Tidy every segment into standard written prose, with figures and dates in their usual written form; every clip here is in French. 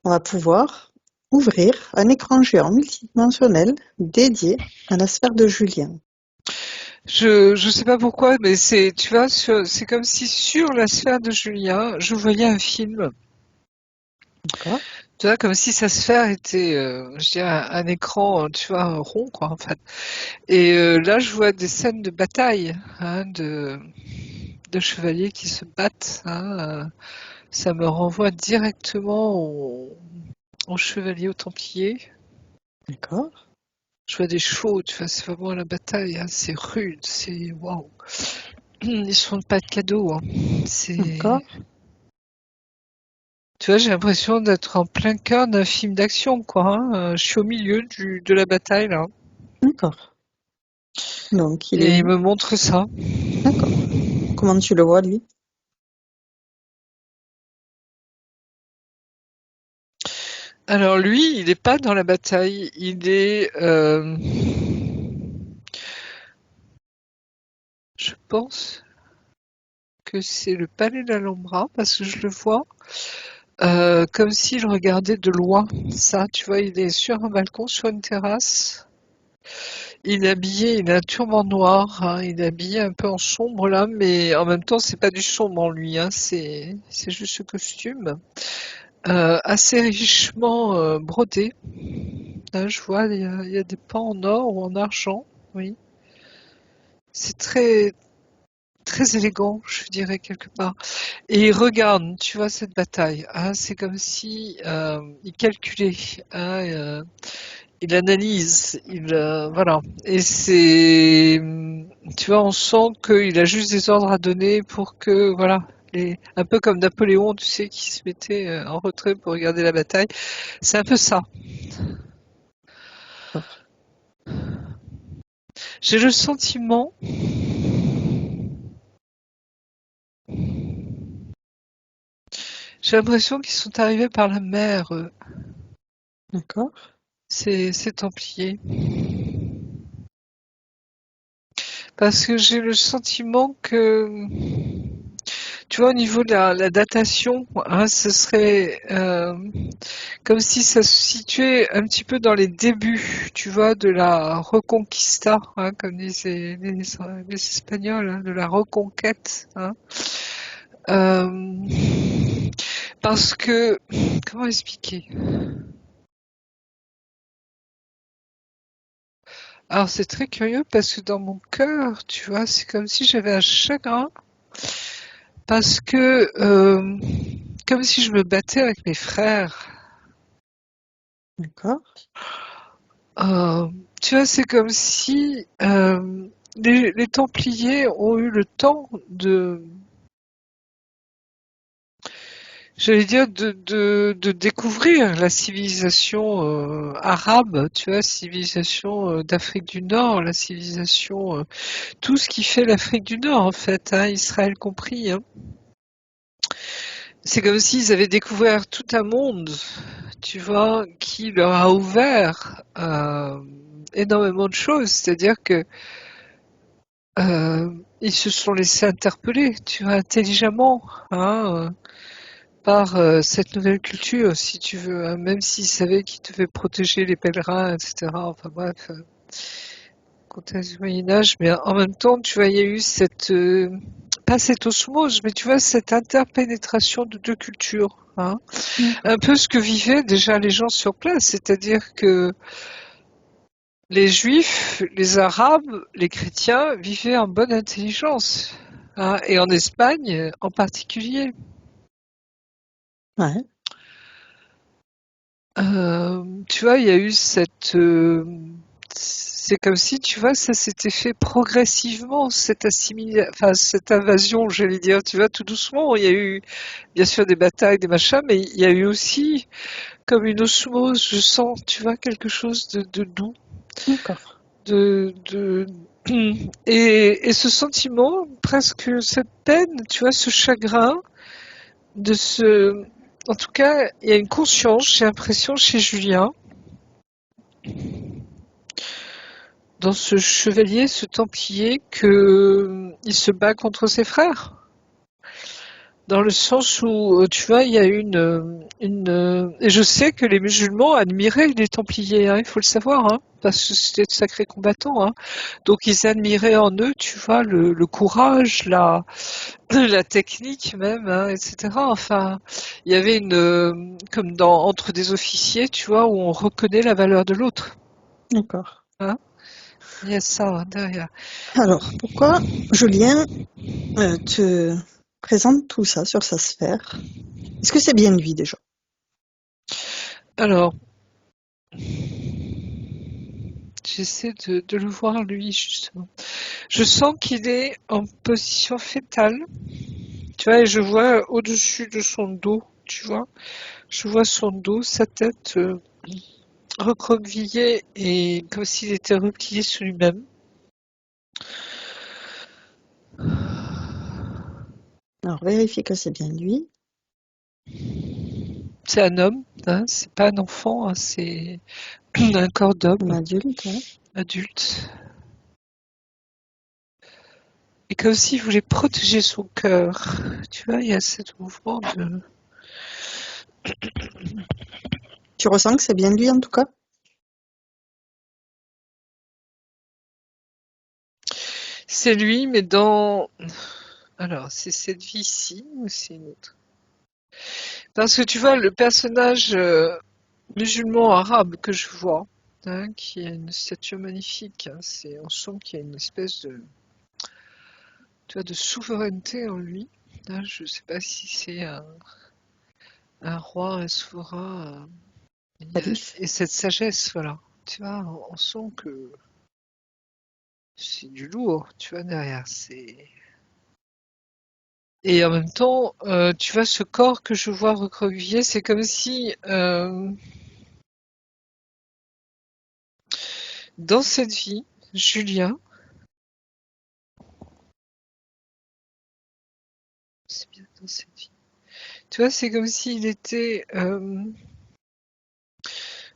on va pouvoir ouvrir un écran géant multidimensionnel dédié à la sphère de Julien. Je sais pas pourquoi, mais tu vois, c'est comme si sur la sphère de Julien, je voyais un film. D'accord? Tu vois, comme si sa sphère était, je dirais, un écran, tu vois, rond, quoi, en fait. Et là, je vois des scènes de bataille, hein, de chevaliers qui se battent. Hein, ça me renvoie directement aux chevaliers, aux templiers. D'accord? Je vois des chevaux, tu vois, c'est vraiment la bataille, hein, c'est rude, c'est waouh. Ils se font pas de cadeaux, hein. C'est, D'accord? tu vois, j'ai l'impression d'être en plein cœur d'un film d'action, quoi. Hein. Je suis au milieu de la bataille là, D'accord. Donc, il et est... il me montre ça. D'accord. Comment tu le vois, lui? Alors lui, il n'est pas dans la bataille, je pense que c'est le palais d'Alhambra parce que je le vois comme s'il regardait de loin. Ça, tu vois, il est sur un balcon, sur une terrasse. Il est habillé, il a un turban noir, hein, il est habillé un peu en sombre là, mais en même temps c'est pas du sombre en lui, hein, c'est juste ce costume assez richement brodé. Là, je vois, il y a des pans en or ou en argent, oui. C'est très très élégant, je dirais quelque part. Et il regarde, tu vois, cette bataille. Hein, c'est comme si il calculait. Hein, il analyse, voilà. Et tu vois, on sent qu'il a juste des ordres à donner pour que, voilà, un peu comme Napoléon, tu sais, qui se mettait en retrait pour regarder la bataille. C'est un peu ça. D'accord. J'ai le sentiment, j'ai l'impression qu'ils sont arrivés par la mer, D'accord? ces Templiers. Parce que j'ai le sentiment que, tu vois, au niveau de la datation, hein, ce serait comme si ça se situait un petit peu dans les débuts, tu vois, de la Reconquista, hein, comme disaient les Espagnols, hein, de la reconquête. Hein. Euh, parce que, comment expliquer? Alors c'est très curieux parce que dans mon cœur, tu vois, c'est comme si j'avais un chagrin parce que comme si je me battais avec mes frères. D'accord? Euh, tu vois, c'est comme si les Templiers ont eu le temps j'allais dire, de découvrir la civilisation arabe, tu vois, civilisation d'Afrique du Nord, la civilisation, tout ce qui fait l'Afrique du Nord en fait, hein, Israël compris. Hein. C'est comme s'ils avaient découvert tout un monde, tu vois, qui leur a ouvert énormément de choses. C'est-à-dire que ils se sont laissés interpeller, tu vois, intelligemment, hein, par cette nouvelle culture, si tu veux, hein, même s'ils savaient qu'ils devaient protéger les pèlerins, etc. Enfin bref, contexte du Moyen Âge, mais en même temps, tu vois, il y a eu pas cette osmose, mais tu vois, cette interpénétration de deux cultures. Hein. Un D'accord. peu ce que vivaient déjà les gens sur place, c'est-à-dire que les juifs, les arabes, les chrétiens vivaient en bonne intelligence, hein, et en Espagne en particulier. Ouais. Tu vois, il y a eu c'est comme si, tu vois, ça s'était fait progressivement, enfin, cette invasion, j'allais dire, tu vois, tout doucement. Il y a eu, bien sûr, des batailles, des machins, mais il y a eu aussi, comme une osmose, je sens, tu vois, quelque chose de doux, D'accord. de, et ce sentiment, presque cette peine, tu vois, ce chagrin, de ce, en tout cas, il y a une conscience, j'ai l'impression, chez Julien, dans ce chevalier, ce templier, que il se bat contre ses frères. Dans le sens où, tu vois, il y a et je sais que les musulmans admiraient les Templiers, hein, il faut le savoir, hein, parce que c'était de sacrés combattants, hein. Donc ils admiraient en eux, tu vois, le courage, la technique même, hein, etc. Enfin, il y avait comme entre des officiers, tu vois, où on reconnaît la valeur de l'autre, D'accord. hein. Il y a ça, hein, derrière. Alors, pourquoi Julien te présente tout ça sur sa sphère? Est-ce que c'est bien lui déjà? Alors, j'essaie de le voir lui, justement. Je sens qu'il est en position fétale, tu vois, et je vois au-dessus de son dos, tu vois. Je vois son dos, sa tête recroquevillée et comme s'il était replié sur lui-même. Alors, vérifie que c'est bien lui, C'est un homme, hein, c'est pas un enfant, hein, c'est un corps un d'homme, adulte, ouais. adulte. Et comme s'il voulait protéger son cœur. Tu vois, il y a ce mouvement de... Tu ressens que c'est bien lui en tout cas? C'est lui, mais dans... Alors, c'est cette vie-ci ou c'est une autre? Parce que tu vois, le personnage musulman arabe que je vois, hein, qui a une stature magnifique, hein, on sent qu'il y a une espèce tu vois, de souveraineté en lui. Hein, je ne sais pas si c'est un roi, un souverain, Calife. et cette sagesse, voilà. Tu vois, on sent que c'est du lourd, tu vois, derrière. Et en même temps, tu vois, ce corps que je vois recroquevillé, c'est comme si, dans cette vie, Julien, c'est bien dans cette vie. Tu vois, c'est comme s'il était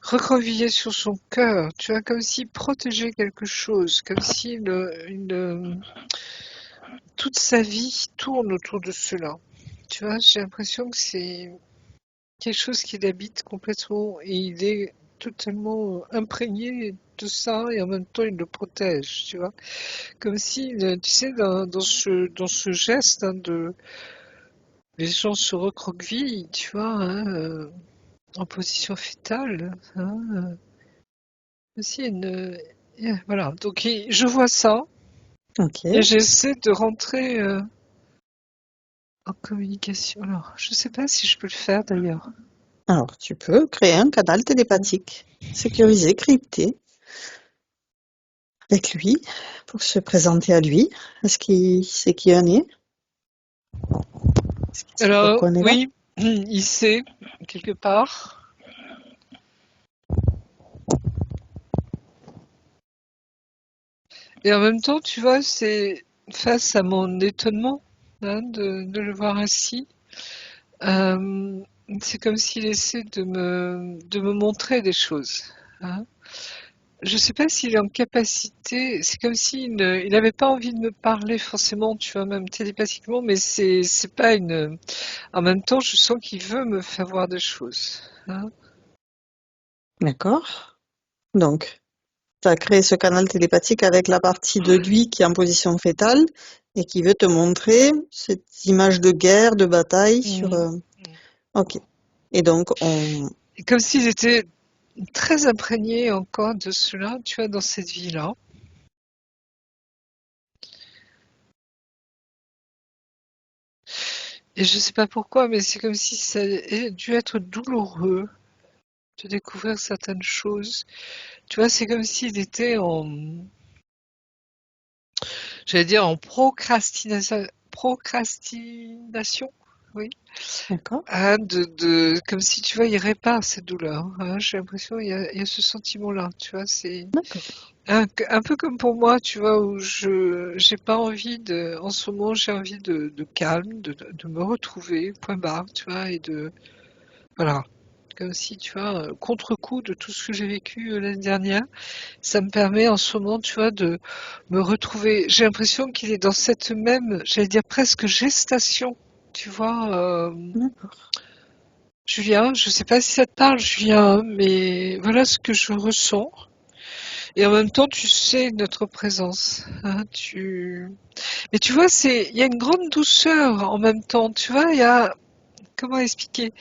recroquevillé sur son cœur, tu vois, comme s'il protégeait quelque chose, comme si toute sa vie tourne autour de cela. Tu vois, j'ai l'impression que c'est quelque chose qui l'habite complètement et il est totalement imprégné de ça et en même temps il le protège, tu vois. Comme si, tu sais, dans ce geste hein, les gens se recroquevillent, tu vois, hein, en position fétale, hein, aussi voilà. Donc je vois ça Ok. et j'essaie de rentrer en communication. Alors, je sais pas si je peux le faire d'ailleurs. Alors, tu peux créer un canal télépathique, sécurisé, crypté, avec lui, pour se présenter à lui. Est-ce qu'il sait qui on est? Est-ce qu'il sait Alors, pourquoi on est là? oui, il sait, quelque part. Et en même temps, tu vois, c'est face à mon étonnement hein, de le voir ainsi. euh, c'est comme s'il essaie de me montrer des choses. Hein. Je sais pas s'il est en capacité, c'est comme s'il il n'avait pas envie de me parler forcément, tu vois, même télépathiquement, mais c'est pas une. En même temps, je sens qu'il veut me faire voir des choses. Hein. D'accord. Donc, tu as créé ce canal télépathique avec la partie de lui qui est en position fétale et qui veut te montrer cette image de guerre, de bataille sur... Mhm. Ok. Et donc, on... Et comme s'il était très imprégné encore de cela, tu vois, dans cette vie-là. Et je sais pas pourquoi, mais c'est comme si ça ait dû être douloureux de découvrir certaines choses. Tu vois, c'est comme s'il était j'allais dire en procrastination, oui. D'accord. Ah, comme si, tu vois, il répare cette douleur. Hein. J'ai l'impression, il y a ce sentiment-là, tu vois, c'est D'accord. un peu comme pour moi, tu vois, où j'ai pas envie en ce moment, j'ai envie de calme, de me retrouver, point barre, tu vois, voilà. Comme si, tu vois, contre-coup de tout ce que j'ai vécu l'année dernière, ça me permet en ce moment, tu vois, de me retrouver. J'ai l'impression qu'il est dans cette même, j'allais dire presque gestation, tu vois. D'accord. Julien, je sais pas si ça te parle, Julien, mais voilà ce que je ressens. Et en même temps, tu sais notre présence. Hein, Mais tu vois, il y a une grande douceur en même temps. Tu vois, il y a, comment expliquer?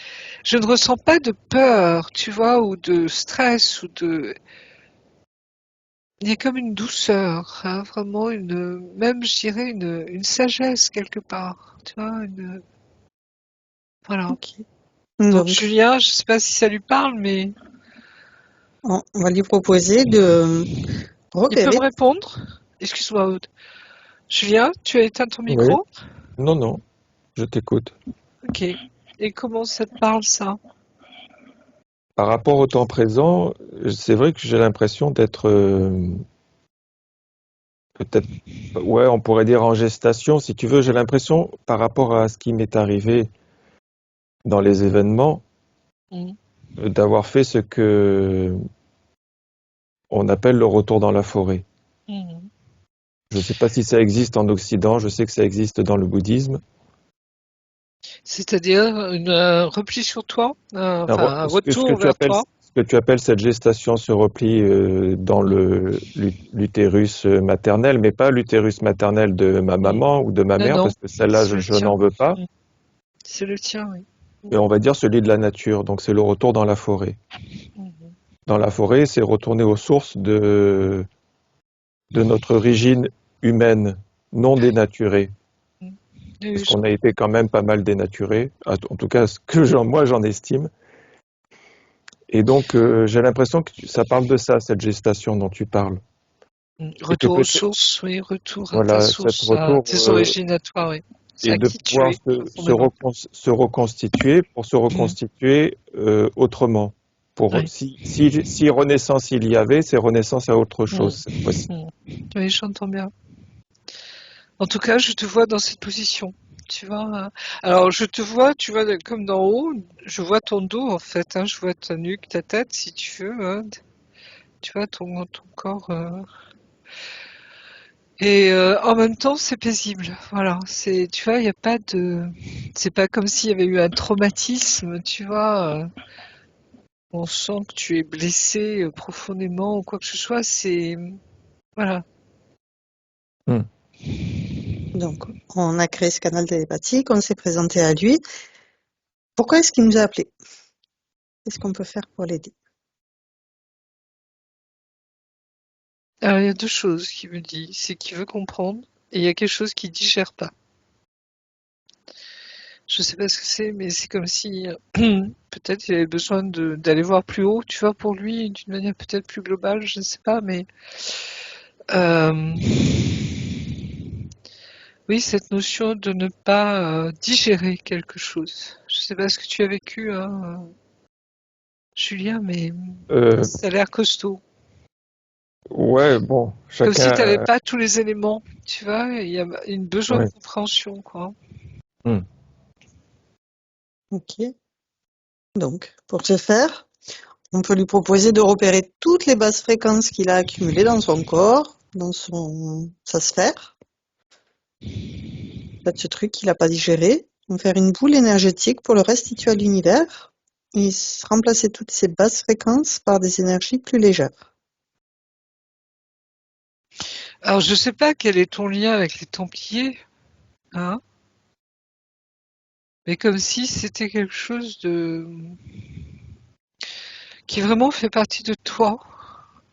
Je ne ressens pas de peur, tu vois, ou de stress, il y a comme une douceur, hein, vraiment même, je dirais, une sagesse quelque part. Tu vois, voilà. Ok. Donc, Donc, Julien, je sais pas si ça lui parle, mais on va lui proposer de il peut me repérer. répondre. Excuse-moi, Aude. Julien, tu as éteint ton Oui, micro? non, non, je t'écoute. Ok. Et comment ça te parle, ça? Par rapport au temps présent, c'est vrai que j'ai l'impression d'être peut-être, ouais, on pourrait dire en gestation, si tu veux. J'ai l'impression, par rapport à ce qui m'est arrivé dans les événements, Mhm. d'avoir fait ce que on appelle le retour dans la forêt. Mhm. Je ne sais pas si ça existe en Occident, je sais que ça existe dans le bouddhisme. C'est-à-dire repli sur toi, enfin un Ce que retour tu vers appelles, toi. cette gestation se replie dans l'utérus maternel, mais pas l'utérus maternel de ma Mhm. maman ou de ma Non, mère, non, parce que celle-là, c'est le je tien. n'en veux pas. Mhm. C'est le tien, oui. Mais on va dire celui de la nature, donc c'est le retour dans la forêt. Mhm. Dans la forêt, c'est retourner aux sources de notre origine humaine, non dénaturée, Mhm. Oui, parce qu'on a été quand même pas mal dénaturé, en tout cas ce que moi j'en estime. Et donc j'ai l'impression que ça parle de ça, cette gestation dont tu parles. Et que Retour aux peut-être, sources, oui, retour à ta voilà, cet source, à retour, tes origines à toi, oui. C'est et à de qui tu pouvoir es profondément. se reconstituer pour se Mhm. reconstituer autrement. Oui. Si renaissance il y avait, c'est renaissance à autre Mhm. chose cette fois-ci. Mhm. Oui, j'entends bien. En tout cas, je te vois dans cette position. Tu vois. Alors, je te vois, tu vois, comme d'en haut, je vois ton dos en fait. Hein, je vois ta nuque, ta tête, si tu veux. Hein, tu vois ton corps. Et en même temps, c'est paisible. Voilà. Tu vois, il y a pas de. C'est pas comme s'il y avait eu un traumatisme. Tu vois. On sent que tu es blessé profondément ou quoi que ce soit. Voilà. Hmm. Donc, on a créé ce canal télépathique, on s'est présenté à lui. Pourquoi est-ce qu'il nous a appelés? Qu'est-ce qu'on peut faire pour l'aider? Alors, il y a deux choses qu'il me dit. C'est qu'il veut comprendre et il y a quelque chose qu'il digère pas. Je sais pas ce que c'est, mais c'est comme si peut-être il avait besoin d'aller voir plus haut, tu vois, pour lui, d'une manière peut-être plus globale, je ne sais pas, mais euh, oui, cette notion de ne pas digérer quelque chose. Je sais pas ce que tu as vécu, hein, Julien, mais Euh, ça a l'air costaud. ouais, bon, Comme si tu n'avais chacun. pas tous les éléments, tu vois, il y a une besoin de Ouais. compréhension, quoi. Hmm. Ok. Donc, pour ce faire, on peut lui proposer de repérer toutes les basses fréquences qu'il a accumulées dans son corps, dans sa sphère. En fait, ce truc qu'il n'a pas digéré. On faire une boule énergétique pour le restituer à l'univers et remplacer toutes ces basses fréquences par des énergies plus légères. Alors, je sais pas quel est ton lien avec les Templiers, hein, mais comme si c'était quelque chose qui vraiment fait partie de toi.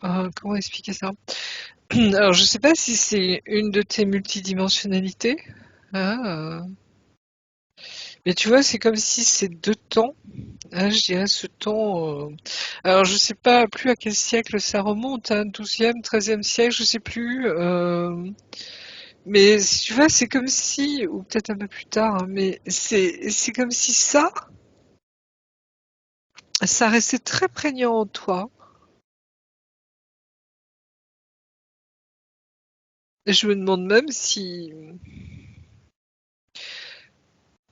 Comment expliquer ça? Alors, je sais pas si c'est une de tes multidimensionnalités, hein, mais tu vois, c'est comme si ces deux temps, hein, je dirais ce temps. Alors, je sais pas plus à quel siècle ça remonte, hein, 12e, 13e siècle, je sais plus. Mais si tu vois, c'est comme si, ou peut-être un peu plus tard, hein, mais c'est comme si ça restait très prégnant en toi. Et je me demande même si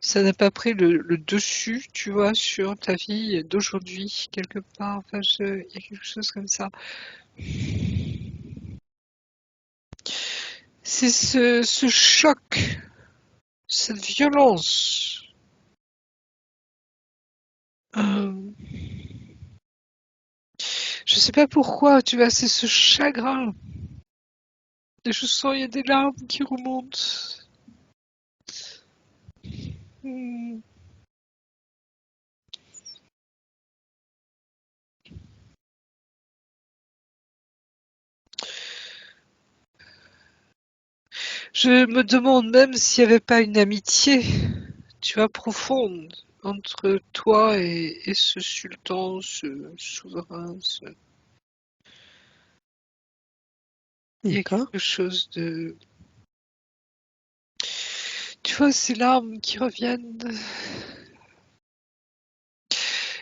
ça n'a pas pris le dessus, tu vois, sur ta vie d'aujourd'hui, quelque part. Enfin, il y a quelque chose comme ça. C'est ce choc, cette violence. Euh, je sais pas pourquoi, tu vois, c'est ce chagrin. Et je sens, il y a des larmes qui remontent. Hmm. Je me demande même s'il n'y avait pas une amitié, tu vois, profonde entre toi et ce sultan, ce souverain. Il y a D'accord. quelque chose de... Tu vois, ces larmes qui reviennent.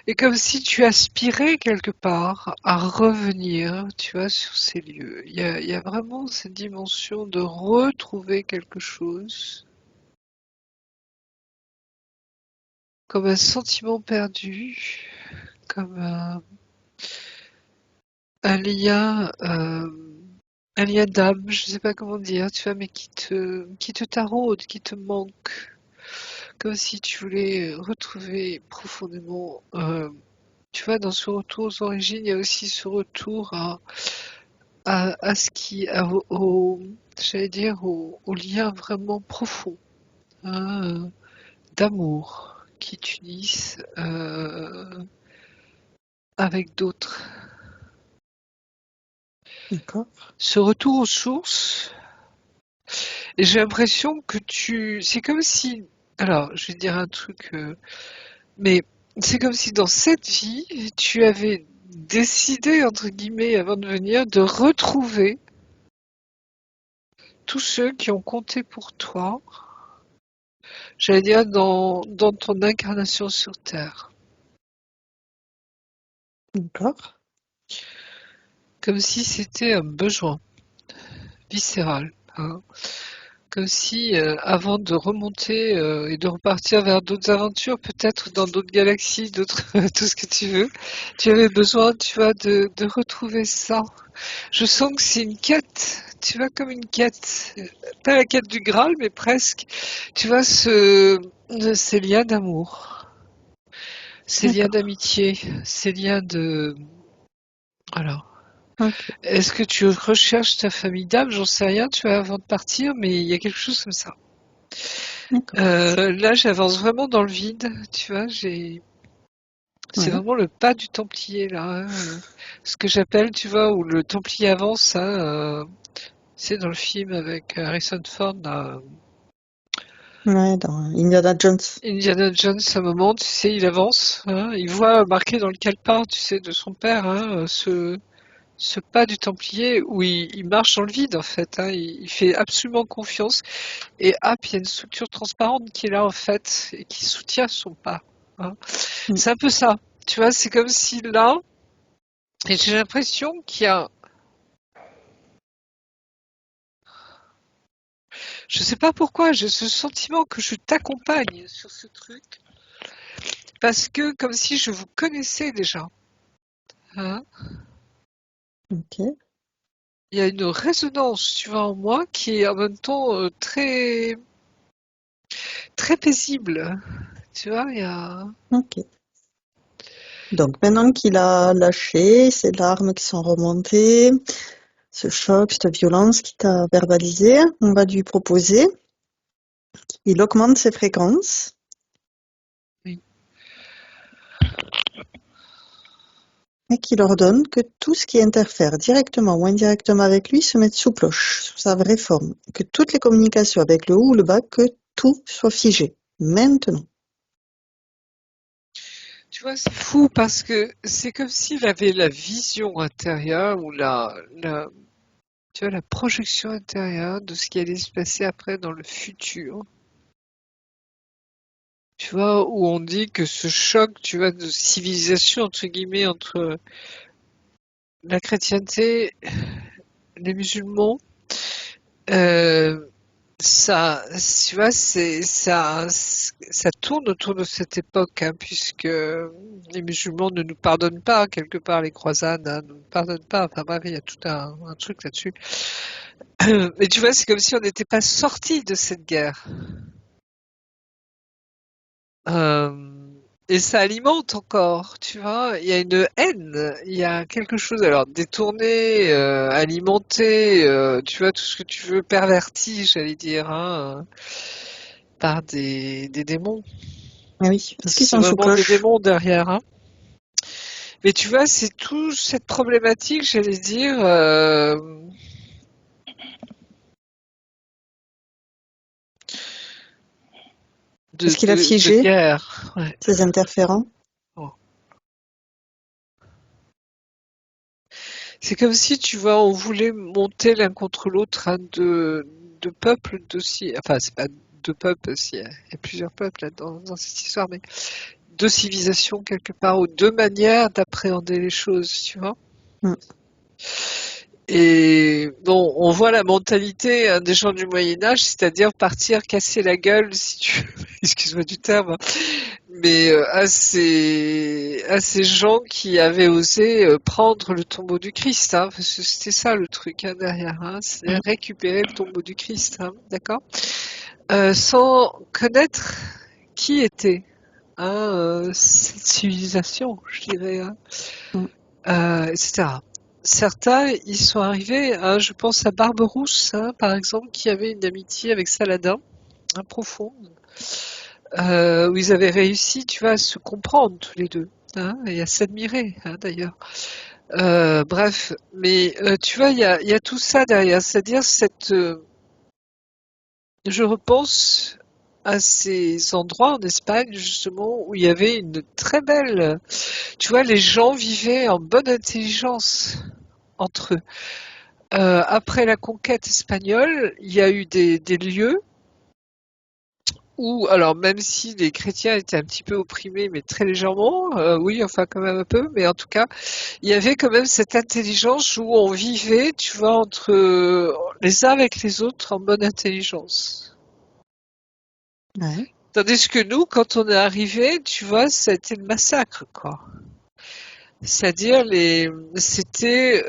Et comme si tu aspirais quelque part à revenir, tu vois, sur ces lieux. Il y a vraiment cette dimension de retrouver quelque chose, comme un sentiment perdu, comme un lien, un lien d'âme, je sais pas comment dire, tu vois, mais qui te taraude, qui te manque, comme si tu voulais retrouver profondément. Tu vois, dans ce retour aux origines, il y a aussi ce retour à ce qui, j'allais dire, au lien vraiment profond, hein, d'amour qui t'unissent avec d'autres. D'accord. Ce retour aux sources, et j'ai l'impression que c'est comme si, alors, je vais te dire un truc, mais c'est comme si dans cette vie, tu avais décidé, entre guillemets, avant de venir, de retrouver tous ceux qui ont compté pour toi, j'allais dire, dans ton incarnation sur Terre. D'accord. Comme si c'était un besoin viscéral, hein. Comme si, avant de remonter et de repartir vers d'autres aventures, peut-être dans d'autres galaxies, d'autres, tout ce que tu veux, tu avais besoin, tu vois, de retrouver ça. Je sens que c'est une quête, tu vois, comme une quête. Pas la quête du Graal, mais presque. Tu vois, ces liens d'amour, ces liens D'accord. d'amitié, ces liens de... Alors, Ok. est-ce que tu recherches ta famille d'âme? J'en sais rien, tu vois, avant de partir, mais il y a quelque chose comme ça. D'accord. Là, j'avance vraiment dans le vide, tu vois, c'est Ouais. vraiment le pas du Templier, là, hein, ce que j'appelle, tu vois, où le Templier avance, hein, c'est dans le film avec Harrison Ford, là, Ouais, dans Indiana Jones. Indiana Jones, à un moment, tu sais, il avance, hein, il voit marqué dans le calepin, tu sais, de son père, hein, ce pas du Templier où il marche dans le vide en fait, hein, il fait absolument confiance et hop, il y a une structure transparente qui est là en fait et qui soutient son pas, hein. Mm. C'est un peu ça, tu vois, c'est comme si là, et j'ai l'impression qu'il y a, je sais pas pourquoi, j'ai ce sentiment que je t'accompagne sur ce truc parce que comme si je vous connaissais déjà, hein. Ok. Il y a une résonance, tu vois, en moi qui est en même temps très très paisible, tu vois, il y a... Ok. Donc maintenant qu'il a lâché, ces larmes qui sont remontées, ce choc, cette violence qui t'a verbalisé, on va lui proposer qu'il augmente ses fréquences Oui. et qu'il ordonne que tout ce qui interfère directement ou indirectement avec lui se mette sous cloche, sous sa vraie forme, que toutes les communications avec le haut ou le bas, que tout soit figé. Maintenant. Tu vois, c'est fou parce que c'est comme s'il avait la vision intérieure ou tu vois, la projection intérieure de ce qui allait se passer après dans le futur. Tu vois, où on dit que ce choc, tu vois, de civilisation, entre guillemets, entre la chrétienté, les musulmans, euh, ça, tu vois, ça tourne autour de cette époque, hein, puisque les musulmans ne nous pardonnent pas, quelque part, les croisades, hein, ne nous pardonnent pas. Enfin bref, il y a tout un truc là-dessus. Mais tu vois, c'est comme si on n'était pas sorti de cette guerre. Euh, Et ça alimente encore, tu vois. Il y a une haine, il y a quelque chose, alors détourné, alimenté, tu vois, tout ce que tu veux, perverti, j'allais dire, hein, par des démons. Ah oui, parce qu'ils C'est sont sous vraiment des cloche. démons derrière, hein. Mais tu vois, c'est toute cette problématique, j'allais dire, Parce qu'il a de figé guerre. Ouais. ces interférents. Bon. C'est comme si, tu vois, on voulait monter l'un contre l'autre, hein, de peuples d'aussi, enfin, c'est pas deux peuples, parce qu'il y a plusieurs peuples là, dans cette histoire, mais deux civilisations quelque part, ou deux manières d'appréhender les choses, tu vois. Mm. Et bon, on voit la mentalité, hein, des gens du Moyen Âge, c'est-à-dire partir casser la gueule, si tu veux, excuse-moi du terme, hein, mais à ces gens qui avaient osé prendre le tombeau du Christ, hein, parce que c'était ça le truc, hein, derrière, hein, c'est récupérer le tombeau du Christ, hein, d'accord, sans connaître qui était, hein, cette civilisation, je dirais, hein, Mm. etc. Certains, ils sont arrivés, hein, je pense à Barberousse, hein, par exemple, qui avait une amitié avec Saladin, hein, profonde, où ils avaient réussi, tu vois, à se comprendre tous les deux, hein, et à s'admirer, hein, d'ailleurs. Bref, mais tu vois, il y a tout ça derrière, c'est-à-dire je repense à ces endroits en Espagne justement où il y avait une très belle, tu vois, les gens vivaient en bonne intelligence entre eux. Après la conquête espagnole, il y a eu des lieux où, alors même si les chrétiens étaient un petit peu opprimés, mais très légèrement, oui, enfin quand même un peu, mais en tout cas, il y avait quand même cette intelligence où on vivait, tu vois, entre les uns avec les autres en bonne intelligence. Ouais. Tandis que nous, quand on est arrivé, tu vois, ça a été le massacre, quoi. C'est-à-dire c'était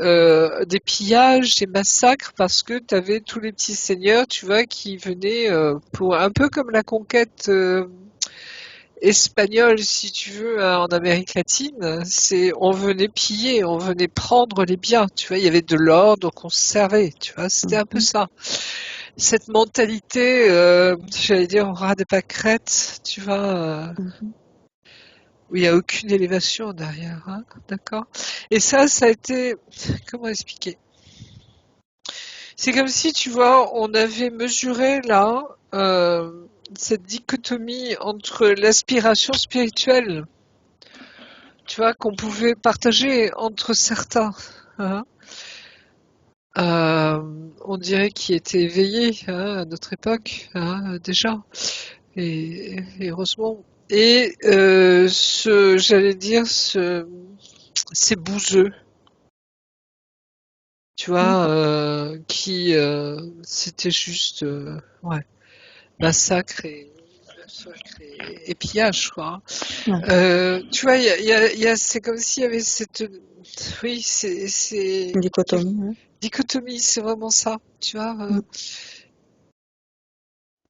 des pillages, des massacres parce que tu avais tous les petits seigneurs, tu vois, qui venaient pour un peu comme la conquête espagnole, si tu veux, hein, en Amérique latine. C'est on venait piller, on venait prendre les biens, tu vois. Il y avait de l'or, donc on se servait, tu vois. C'était un peu Mhm. ça. Cette mentalité, j'allais dire, au ras des pâquerettes, tu vois. Mhm. Où il n'y a aucune élévation derrière, hein, d'accord? Et ça a été, comment expliquer? C'est comme si, tu vois, on avait mesuré là cette dichotomie entre l'aspiration spirituelle, tu vois, qu'on pouvait partager entre certains, hein, on dirait qui étaient éveillés, hein, à notre époque, hein, déjà, et heureusement. Et j'allais dire, ces bouseux, tu vois, D'accord. c'était juste, ouais, massacre et pillage, quoi. Ouais. Tu vois, c'est comme s'il y avait cette, oui, c'est Une dichotomie. Ouais. dichotomie, c'est vraiment ça, tu vois. Mm.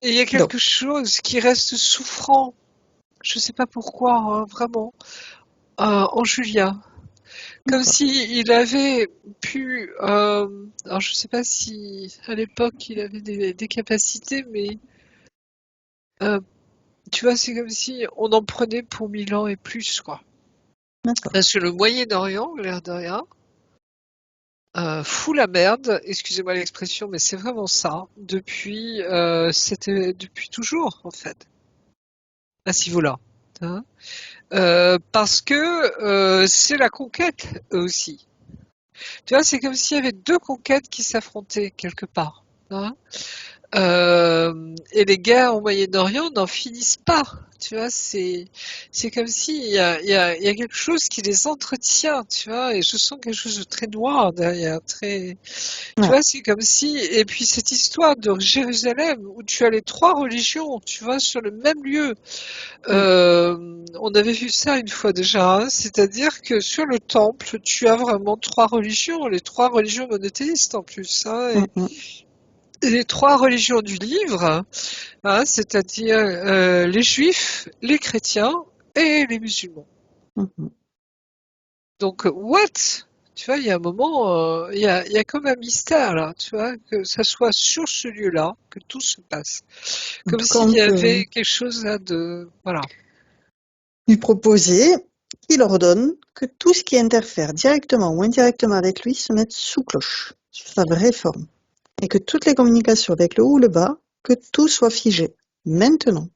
Et il y a Donc, quelque chose qui reste souffrant, je sais pas pourquoi, hein, vraiment, en Julien. Comme d'accord. si il avait pu, alors je sais pas si à l'époque il avait des capacités, mais euh, tu vois, c'est comme si on en prenait pour 1000 ans et plus, quoi. D'accord. Parce que le Moyen-Orient, l'air de rien, fout la merde, excusez-moi l'expression, mais c'est vraiment ça, c'était depuis toujours, en fait, à ce niveau-là. Hein. Parce que c'est la conquête, eux aussi. Tu vois, c'est comme s'il y avait deux conquêtes qui s'affrontaient quelque part. Hein. Et les guerres au Moyen-Orient n'en finissent pas. Tu vois, c'est comme si il y a quelque chose qui les entretient, tu vois, et je sens quelque chose de très noir derrière, très, tu Ouais. vois, c'est comme si, et puis cette histoire de Jérusalem où tu as les trois religions, tu vois, sur le même lieu. Mm. On avait vu ça une fois déjà, hein, c'est-à-dire que sur le temple, tu as vraiment trois religions, les trois religions monothéistes en plus, hein, Mm. Mm. et les trois religions du livre, hein, c'est-à-dire les juifs, les chrétiens et les musulmans. Mhm. Donc, what? Tu vois, il y a un moment, il y a comme un mystère là, tu vois, que ça soit sur ce lieu-là que tout se passe. En Comme tout cas, s'il on y peut avait quelque chose là de... Voilà. lui proposer qu'il ordonne que tout ce qui interfère directement ou indirectement avec lui se mette sous cloche, sur sa vraie forme, et que toutes les communications avec le haut ou le bas, que tout soit figé, maintenant.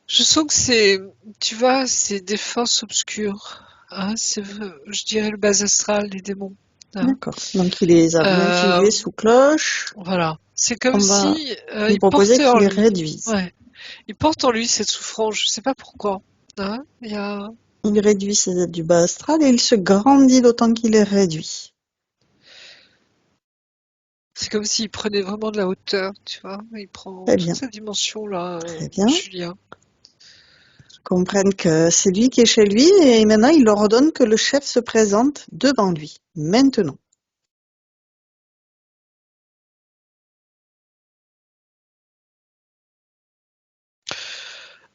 Je sens que c'est, tu vois, c'est des forces obscures. Hein, c'est, je dirais le bas astral, les démons. Hein. D'accord. Donc il les a bien Euh, figés sous cloche. voilà. C'est comme On va si lui il proposer portait en qu'il les lui. réduise. Ouais. Il porte en lui cette souffrance. Je sais pas pourquoi. Hein. Il y a... Il réduit ses aides du bas astral et il se grandit d'autant qu'il les réduit. C'est comme s'il prenait vraiment de la hauteur, tu vois. Il prend Très toute bien, cette dimension-là, très bien. Julien. Comprennent que c'est lui qui est chez lui et maintenant il leur ordonne que le chef se présente devant lui, maintenant.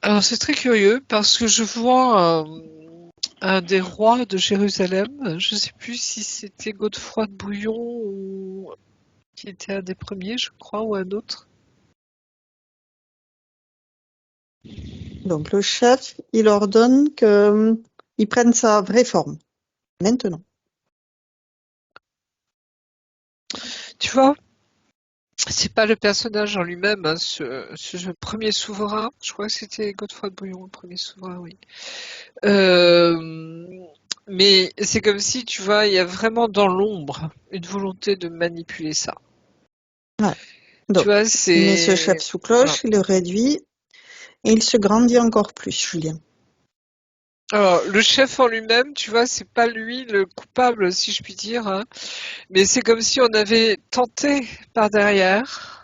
Alors c'est très curieux parce que je vois un des rois de Jérusalem. Je ne sais plus si c'était Godefroy de Bouillon ou qui était un des premiers, je crois, ou un autre. Donc le chef, il ordonne qu'il prenne sa vraie forme, maintenant. Tu vois, c'est pas le personnage en lui-même, hein, ce premier souverain. Je crois que c'était Godefroy de Bouillon, le premier souverain, oui. Euh, mais c'est comme si, tu vois, il y a vraiment dans l'ombre une volonté de manipuler ça. Ouais. Tu Donc, vois, il met ce chef c'est... sous Voilà. cloche, il le réduit et il se grandit encore plus, Julien. Alors, le chef en lui-même, tu vois, c'est pas lui le coupable, si je puis dire, hein, mais c'est comme si on avait tenté par derrière.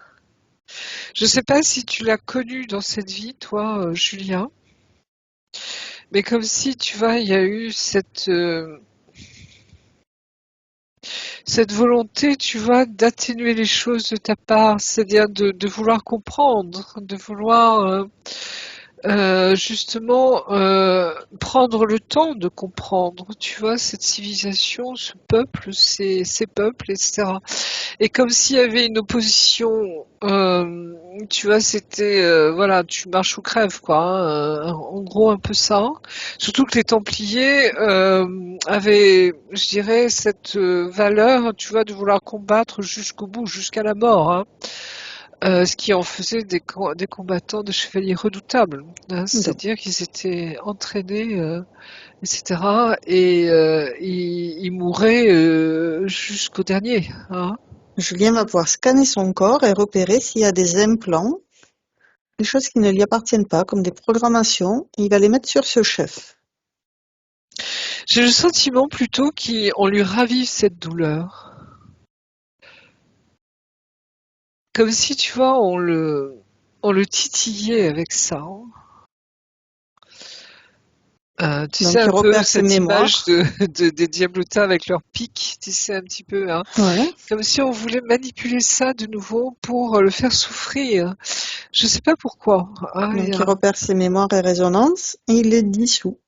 Je sais pas si tu l'as connu dans cette vie, toi, Julien, mais comme si, tu vois, il y a eu cette volonté, tu vois, d'atténuer les choses de ta part, c'est-à-dire de vouloir comprendre, de vouloir justement prendre le temps de comprendre, tu vois, cette civilisation, ce peuple, ces peuples, etc. Et comme s'il y avait une opposition, tu vois, c'était voilà, tu marches ou crèves, quoi. Hein, en gros, un peu ça. Surtout que les Templiers avaient, je dirais, cette valeur, tu vois, de vouloir combattre jusqu'au bout, jusqu'à la mort. Hein. Ce qui en faisait des combattants, des chevaliers redoutables. Hein, Donc, c'est-à-dire qu'ils étaient entraînés, etc. Et ils mouraient jusqu'au dernier. Hein. Julien va pouvoir scanner son corps et repérer s'il y a des implants, des choses qui ne lui appartiennent pas, comme des programmations, et il va les mettre sur ce chef. J'ai le sentiment plutôt qu'on lui ravive cette douleur. Comme si, tu vois, on le titillait avec ça. Tu sais, Donc, il un peu repère ses cette image mémoires. des diablotins avec leurs pics, tu sais, un petit peu, hein. Ouais. Comme si on voulait manipuler ça de nouveau pour le faire souffrir. Je sais pas pourquoi. Hein, Donc, il repère ses mémoires et résonances et il les dissout.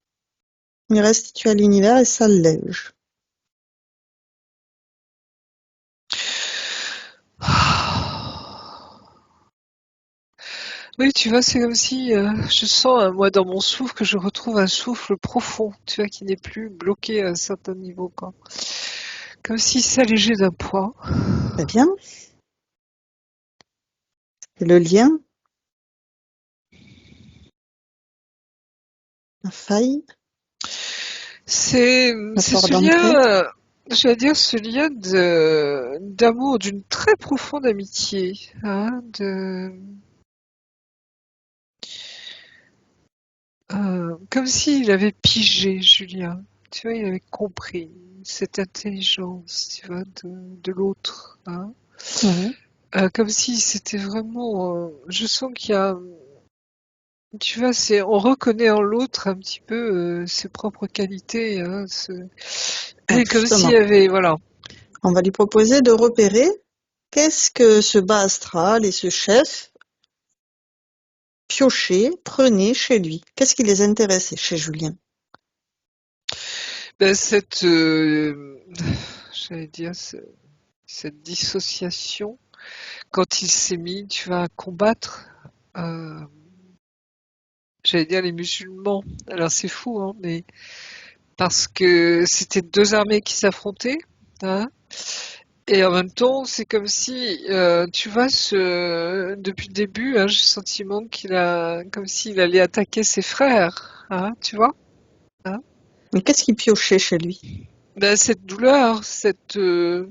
Il restitue à l'univers et s'allège. Oui, tu vois, c'est comme si je sens, moi, dans mon souffle, que je retrouve un souffle profond, tu vois, qui n'est plus bloqué à un certain niveau, quoi. Comme s'il s'allégeait d'un poids. Très bien. Et le lien, la faille, la C'est porte ce d'entrée. lien, j'allais dire, ce lien d'amour, d'une très profonde amitié, hein, comme s'il avait pigé Julien. Tu vois, il avait compris cette intelligence, tu vois, de l'autre, hein. Ouais. Comme si c'était vraiment, je sens qu'il y a, tu vois, on reconnaît en l'autre un petit peu ses propres qualités, hein, Alors et comme s'il y justement, avait, voilà. on va lui proposer de repérer qu'est-ce que ce bas astral et ce chef piochaient, prenaient chez lui? Qu'est-ce qui les intéressait chez Julien? Ben, j'allais dire, cette dissociation, quand il s'est mis, tu vois, à combattre, euh, j'allais dire les musulmans. Alors c'est fou, hein, mais parce que c'était deux armées qui s'affrontaient, hein, et en même temps, c'est comme si, tu vois, depuis le début, hein, j'ai le sentiment comme s'il allait attaquer ses frères, hein, tu vois, hein. Mais qu'est-ce qui piochait chez lui? Ben, cette douleur, ce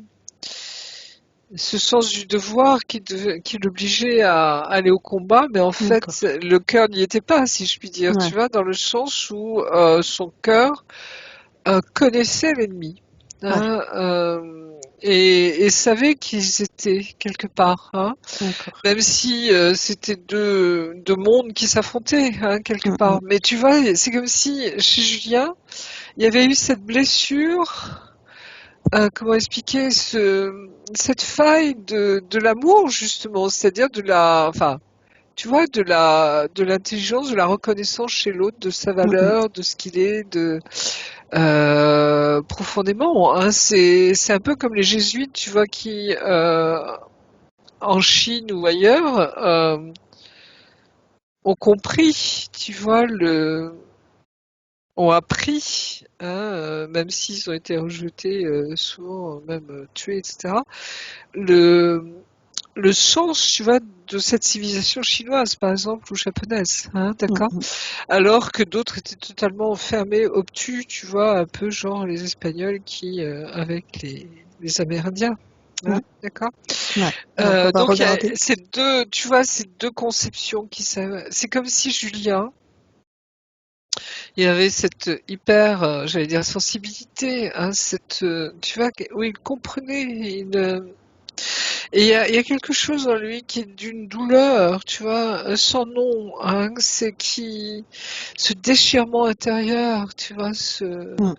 sens du devoir qui l'obligeait à aller au combat, mais en fait, D'accord. le cœur n'y était pas, si je puis dire, tu Ouais, vois, dans le sens où son cœur connaissait l'ennemi, ouais, hein, et savait qu'ils étaient quelque part, hein, d'accord. même si c'était deux mondes qui s'affrontaient, hein, quelque Mm, part. mm, Mais tu vois, c'est comme si chez Julien, il y avait eu cette blessure. Comment expliquer cette faille de l'amour justement, c'est-à-dire enfin, tu vois, de l'intelligence, de la reconnaissance chez l'autre, de sa mm, mm. valeur, de ce qu'il est, profondément, hein. C'est un peu comme les jésuites, tu vois, qui en Chine ou ailleurs ont compris, tu vois, ont appris, hein, même s'ils ont été rejetés, souvent même tués, etc. Le, le sens, tu vois, de cette civilisation chinoise, par exemple, ou japonaise, hein, Mm, d'accord? mm. Alors que d'autres étaient totalement fermés, obtus, tu vois, un peu genre les Espagnols avec les Amérindiens, hein, Mm. d'accord? Ouais. Donc on va Donc il y a regarder. ces deux, tu vois, ces deux conceptions c'est comme si Julien, il y avait cette hyper, j'allais dire sensibilité, hein, tu vois, où il comprenait, et il y a quelque chose en lui qui est d'une douleur, tu vois, sans nom, hein, ce déchirement intérieur, tu vois, Mm.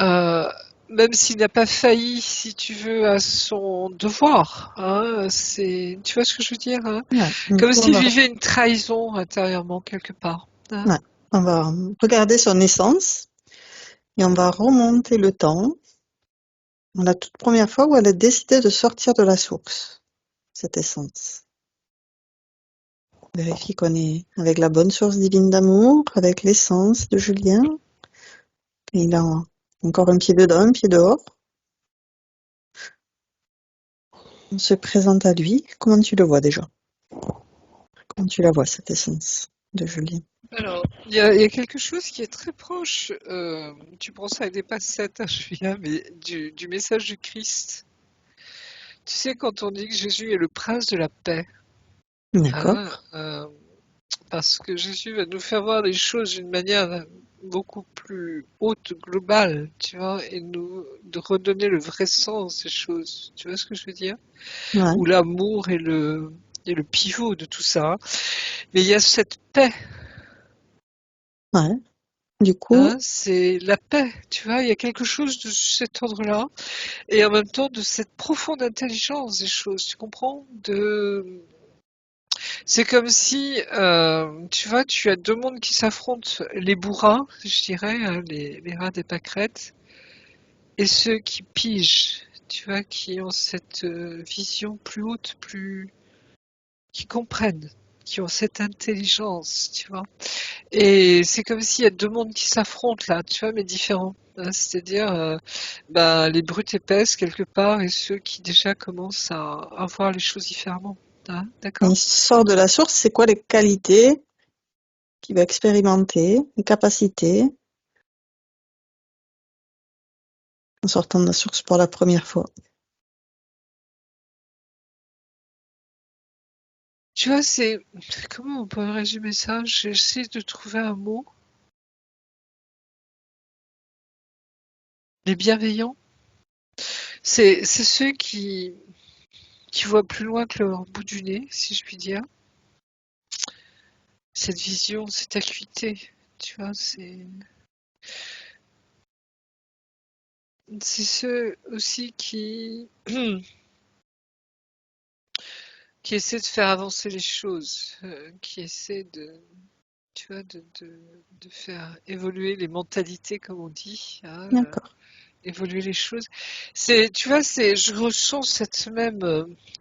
euh, même s'il n'a pas failli, si tu veux, à son devoir, hein, tu vois ce que je veux dire, hein, Ouais. Du comme coup, s'il vivait une trahison intérieurement quelque part, hein. ouais. On va regarder son essence et on va remonter le temps. La toute première fois où elle a décidé de sortir de la source, cette essence. Vérifie qu'on est avec la bonne source divine d'amour, avec l'essence de Julien. Et il a encore un pied dedans, un pied dehors. On se présente à lui. Comment tu le vois déjà? Comment tu la vois, cette essence de Julien? Alors, il y a quelque chose qui est très proche, tu prends ça avec des pincettes, hein, Julien, mais du message du Christ. Tu sais, quand on dit que Jésus est le prince de la paix, D'accord. hein, parce que Jésus va nous faire voir les choses d'une manière beaucoup plus haute, globale, tu vois, et de redonner le vrai sens des choses. Tu vois ce que je veux dire? Ouais, Où l'amour est le pivot de tout ça. Mais il y a cette paix, ouais. Du coup, hein, c'est la paix, tu vois, il y a quelque chose de cet ordre-là, et en même temps de cette profonde intelligence des choses, tu comprends? C'est comme si, tu vois, tu as deux mondes qui s'affrontent, les bourrins, je dirais, hein, les rats des pâquerettes, et ceux qui pigent, tu vois, qui ont cette vision plus haute, qui comprennent, qui ont cette intelligence, tu vois. Et c'est comme s'il y a deux mondes qui s'affrontent là, tu vois, mais différents, hein. C'est-à-dire, bah, les brutes épaisses quelque part et ceux qui déjà commencent à voir les choses différemment, hein, d'accord? il sort de la source, c'est quoi les qualités qu'il va expérimenter, les capacités, en sortant de la source pour la première fois? Tu vois, comment on peut résumer ça? J'essaie de trouver un mot. Les bienveillants, c'est ceux qui voient plus loin que leur bout du nez, si je puis dire. Cette vision, cette acuité, tu vois, c'est ceux aussi qui qui essaie de faire avancer les choses, qui essaie tu vois, de faire évoluer les mentalités, comme on dit, hein, D'accord. évoluer les choses. Tu vois, je ressens cette même,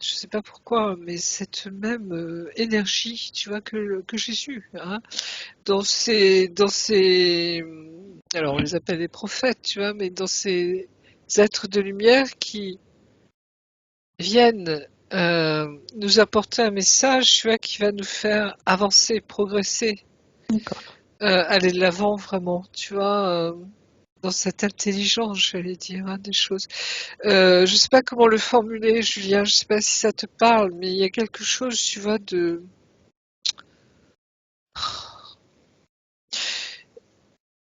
je sais pas pourquoi, mais cette même énergie, tu vois, que Jésus, hein, alors on les appelle les prophètes, tu vois, mais dans ces êtres de lumière qui viennent nous apporter un message, tu vois, qui va nous faire avancer, progresser, D'accord. aller de l'avant vraiment, tu vois, dans cette intelligence, j'allais dire, hein, des choses. Je sais pas comment le formuler, Julien, je sais pas si ça te parle, mais il y a quelque chose, tu vois,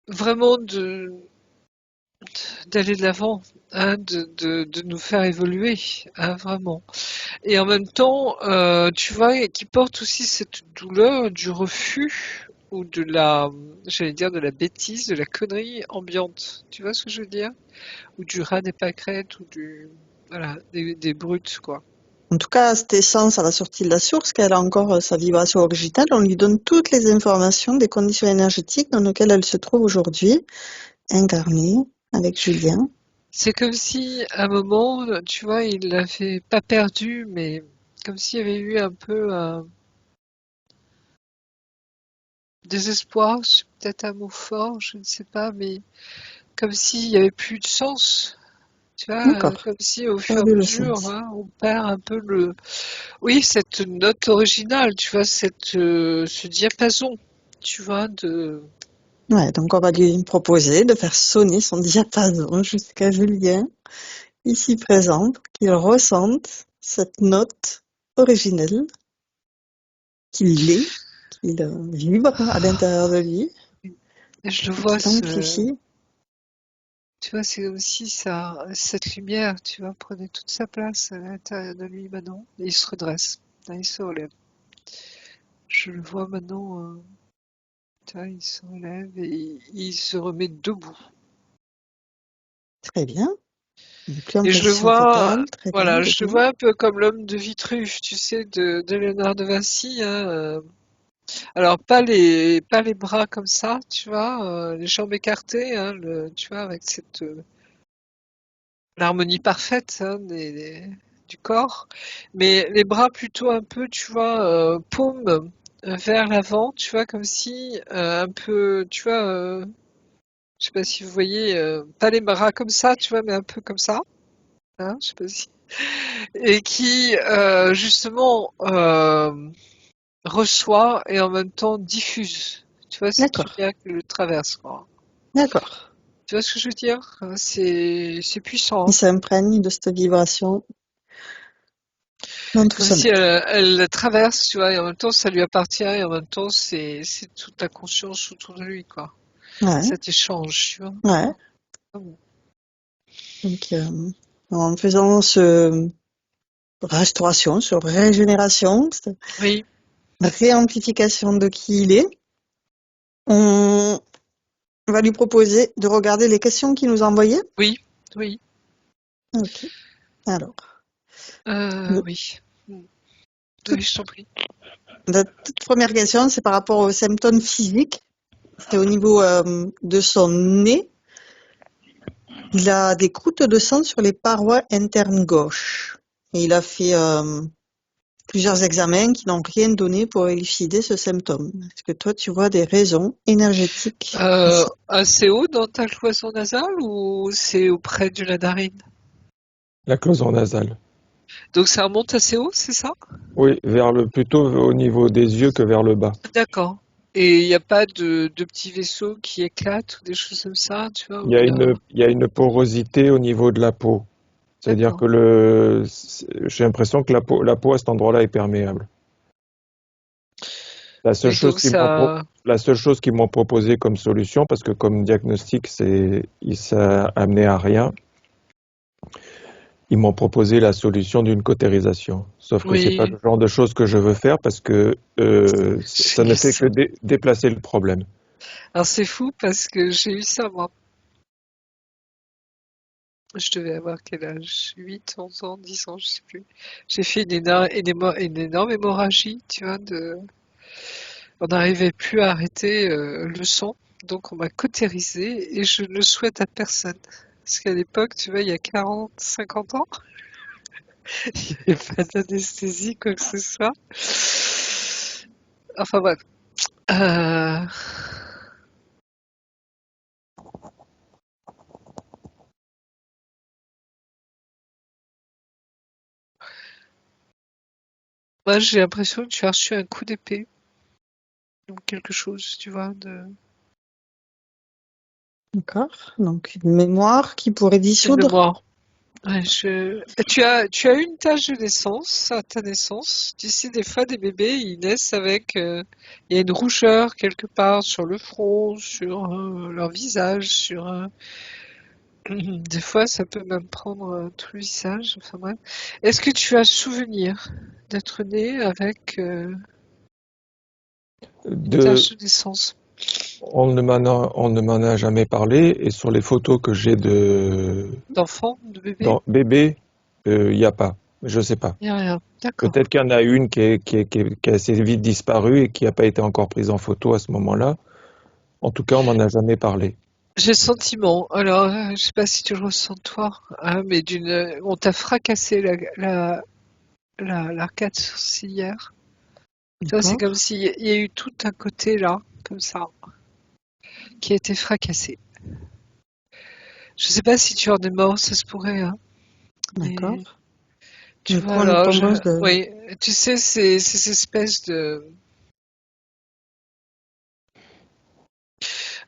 vraiment d'aller de l'avant, hein, de nous faire évoluer, hein, vraiment. Et en même temps, tu vois, qui porte aussi cette douleur du refus ou j'allais dire de la bêtise, de la connerie ambiante. Tu vois ce que je veux dire? Ou du rat des pâquerettes ou voilà, des brutes, quoi. En tout cas, cette essence à la sortie de la source, qu'elle a encore sa vibration originale, on lui donne toutes les informations des conditions énergétiques dans lesquelles elle se trouve aujourd'hui, incarnée avec Julien. C'est comme si, à un moment, tu vois, il l'avait pas perdu, mais comme s'il y avait eu un peu un désespoir, c'est peut-être un mot fort, je ne sais pas, mais comme s'il y avait plus de sens. Tu vois, D'accord. comme si au Ça a fur et à du le mesure, sens. hein, on perd un peu oui, cette note originale, tu vois, ce diapason, tu vois, Ouais, donc on va lui proposer de faire sonner son diapason jusqu'à Julien, ici présent, pour qu'il ressente cette note originelle, qu'il l'ait, qu'il vibre à l'intérieur de lui, et je le et vois, qu'il amplifie. tu vois, c'est comme si cette lumière, tu vois, prenait toute sa place à l'intérieur de lui maintenant, et il se redresse, là, il se relève. Je le vois maintenant, tu vois, il se relève et il se remet debout. Très bien. Plus Et je le amplification vois, totale, très bien, voilà, je le debout. vois un peu comme l'homme de Vitruve, tu sais, de Léonard de Vinci, hein, alors pas les bras comme ça, tu vois, les jambes écartées, hein, tu vois, avec cette l'harmonie parfaite, hein, du corps, mais les bras plutôt un peu, tu vois, paume vers l'avant, tu vois, comme si un peu, tu vois, je sais pas si vous voyez, pas les bras comme ça, tu vois, mais un peu comme ça, hein, je sais pas si, et qui justement reçoit et en même temps diffuse, tu vois, cette D'accord, lumière qui le traverse, quoi. d'accord. Tu vois ce que je veux dire? C'est Il puissant, hein. s'imprègne de cette vibration dans tout Comme son si être. elle la traverse, tu vois, et en même temps ça lui appartient, et en même temps c'est toute la conscience autour de lui, quoi. Ouais, Cet échange, tu vois. ouais. Ah bon. Donc, en faisant ce restauration, sur régénération, cette Oui, réamplification de qui il est, on va lui proposer de regarder les questions qu'il nous a envoyées. oui, oui, Ok. Alors, le- oui. Mm. toute- Oui, je t'en prie. la toute première question, c'est par rapport aux symptômes physiques. C'est au niveau de son nez. Il a des croûtes de sang sur les parois internes gauches. Et il a fait plusieurs examens qui n'ont rien donné pour élucider ce symptôme. Est-ce que toi, tu vois des raisons énergétiques à ça? Assez haut dans ta cloison nasale ou c'est auprès de la narine? La cloison nasale. Donc ça remonte assez haut, c'est ça? Oui, plutôt au niveau des yeux que vers le bas. D'accord. Et il n'y a pas de petits vaisseaux qui éclatent ou des choses comme ça, tu vois, Il où y a il y a... il y a une porosité au niveau de la peau. C'est-à-dire D'accord. que j'ai l'impression que la peau à cet endroit-là est perméable. La seule Et chose donc ça... la seule chose qu'ils m'ont proposé comme solution, parce que comme diagnostic, ça amenait à rien, ils m'ont proposé la solution d'une cautérisation. Sauf que c'est pas Oui, le genre de choses que je veux faire parce que j'ai ça ne eu fait ça. que déplacer le problème. Alors c'est fou parce que j'ai eu ça moi. Je devais avoir quel âge? 8, 11 ans, 10 ans, je sais plus. J'ai fait une énorme hémorragie, tu vois, on n'arrivait plus à arrêter le sang, donc on m'a cautérisé et je ne le souhaite à personne. Parce qu'à l'époque, tu vois, il y a 40, 50 ans, il n'y avait pas d'anesthésie, quoi que ce soit. Enfin bref. Euh, Moi, j'ai l'impression que tu as reçu un coup d'épée ou quelque chose, tu vois, D'accord. Donc, une mémoire qui pourrait une dissoudre. mémoire. Ouais, tu as eu une tache de naissance à ta naissance. Tu sais, des fois, des bébés, ils naissent avec, il y a une rougeur quelque part sur le front, sur leur visage, des fois, ça peut même prendre tout le visage. Enfin bref. Est-ce que tu as souvenir d'être né avec une De, tache de naissance on ne m'en a jamais parlé, et sur les photos que j'ai d'enfant, de bébé? dans bébé, il n'y a pas. Je sais pas. Il n'y a rien. D'accord. Peut-être qu'il y en a une qui est assez vite disparue et qui n'a pas été encore prise en photo à ce moment-là. En tout cas, on m'en a jamais parlé. J'ai le sentiment, alors je sais pas si tu le ressens toi, hein, mais on t'a fracassé l'arcade sourcilière. Tu vois, c'est comme D'accord. s'il y a eu tout un côté là, comme ça, qui a été fracassé. Je sais pas si tu en es mort, ça se pourrait, hein, mais D'accord. tu Du coup, vois on là, propose de... oui, tu sais, ces espèces de.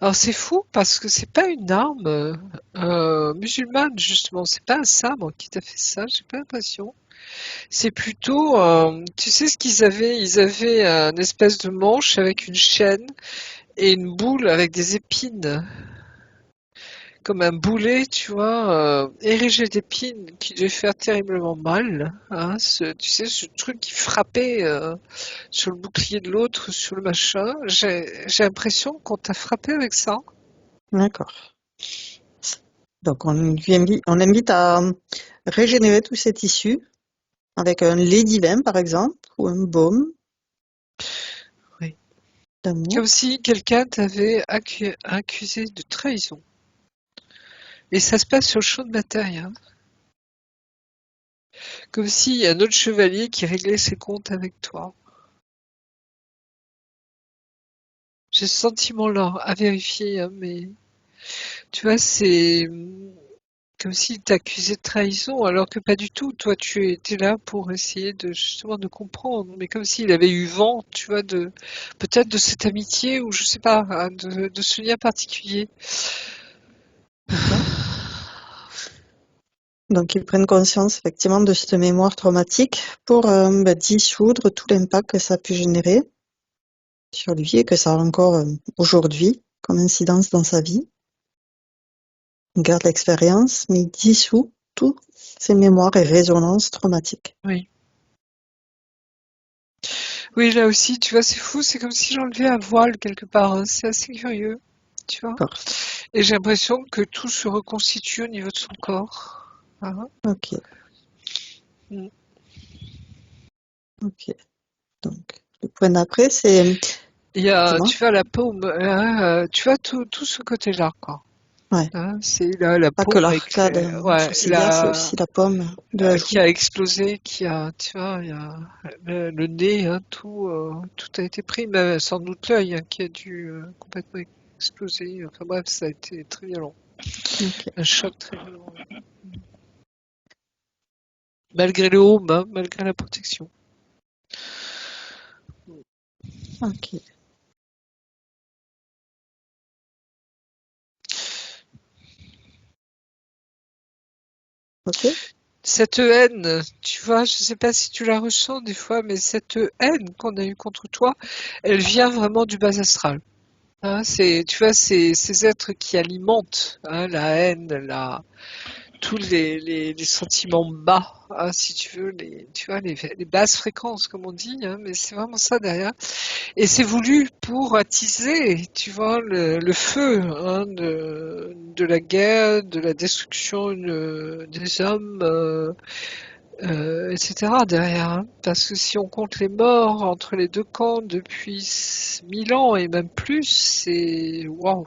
Alors c'est fou parce que c'est pas une arme musulmane justement, c'est pas un sabre qui t'a fait ça, j'ai pas l'impression. C'est plutôt, tu sais ce qu'ils avaient? Ils avaient un espèce de manche avec une chaîne et une boule avec des épines, comme un boulet, tu vois, érigé d'épines qui devait faire terriblement mal. Hein, tu sais, ce truc qui frappait sur le bouclier de l'autre, sur le machin. J'ai l'impression qu'on t'a frappé avec ça. D'accord. Donc, on invite à régénérer tous ces tissus avec un lait divin, par exemple, ou un baume Oui. Comme d'amour. si quelqu'un t'avait accusé de trahison. Et ça se passe sur le champ de bataille, hein. Comme s'il y a un autre chevalier qui réglait ses comptes avec toi. J'ai ce sentiment-là, à vérifier, hein, mais tu vois, c'est comme s'il t'accusait de trahison, alors que pas du tout. Toi, tu étais là pour essayer de justement de comprendre, mais comme s'il avait eu vent, tu vois, peut-être de cette amitié ou je sais pas, hein, de ce lien particulier. D'accord. Donc, ils prennent conscience effectivement de cette mémoire traumatique pour dissoudre tout l'impact que ça a pu générer sur lui et que ça a encore aujourd'hui comme incidence dans sa vie. Il garde l'expérience, mais il dissout toutes ces mémoires et résonances traumatiques. Oui. Oui, là aussi, tu vois, c'est fou, c'est comme si j'enlevais un voile quelque part, hein. C'est assez curieux, tu vois. D'accord. Et j'ai l'impression que tout se reconstitue au niveau de son corps. Hein. Ok. Mm. Ok. Donc, le point d'après, c'est... Il y a, Dis-moi. tu vois, la paume, hein, tu vois, tout ce côté-là, quoi. Ouais. Hein, c'est la Pas que paume l'arcade ouais, sourcilière, c'est aussi la pomme de la qui joue. a explosé, tu vois, il y a le nez, hein, tout a été pris, mais sans doute l'œil, hein, qui a dû complètement exploser. Enfin bref, ça a été très violent. Ok. Un choc très violent. Malgré le home, hein, malgré la protection. Ok. Ok. Cette haine, tu vois, je sais pas si tu la ressens des fois, mais cette haine qu'on a eue contre toi, elle vient vraiment du bas astral. Hein, tu vois, ces êtres qui alimentent hein, la haine, tous les sentiments bas, hein, si tu veux, tu vois, les basses fréquences, comme on dit, hein, mais c'est vraiment ça derrière. Et c'est voulu pour attiser, tu vois, le feu hein, de la guerre, de la destruction des hommes, etc. derrière. Hein. Parce que si on compte les morts entre les deux camps depuis 1000 ans et même plus, c'est waouh,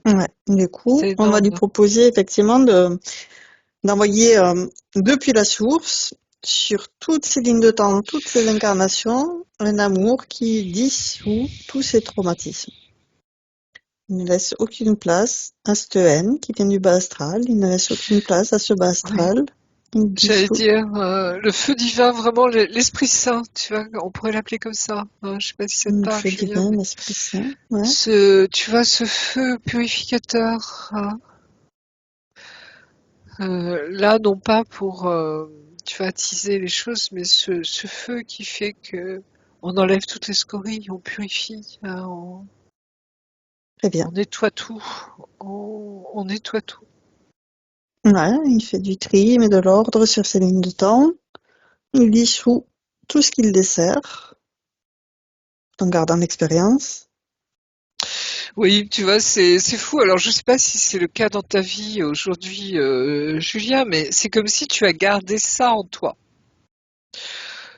Ouais. Du coup, c'est on va lui énorme. proposer effectivement d'envoyer depuis la source, sur toutes ces lignes de temps, toutes ces incarnations, un amour qui dissout tous ces traumatismes. Il ne laisse aucune place à cette haine qui vient du bas astral, il ne laisse aucune place à ce bas Oui. astral, il J'allais dissout. dire, le feu divin, vraiment l'Esprit Saint, tu vois, on pourrait l'appeler comme ça. Hein. Je sais pas si ça te Le parle, feu Julien, divin, mais l'Esprit Saint, ouais, tu vois, ce feu purificateur, hein, là, non pas pour, tu vois, attiser les choses, mais ce feu qui fait que on enlève toutes les scories, on purifie, hein, très bien. on nettoie tout, on nettoie tout. Ouais, il fait du tri, il met de l'ordre sur ces lignes de temps, il dissout tout ce qu'il dessert, en gardant l'expérience. Oui, tu vois, c'est fou. Alors, je sais pas si c'est le cas dans ta vie aujourd'hui, Julien, mais c'est comme si tu as gardé ça en toi.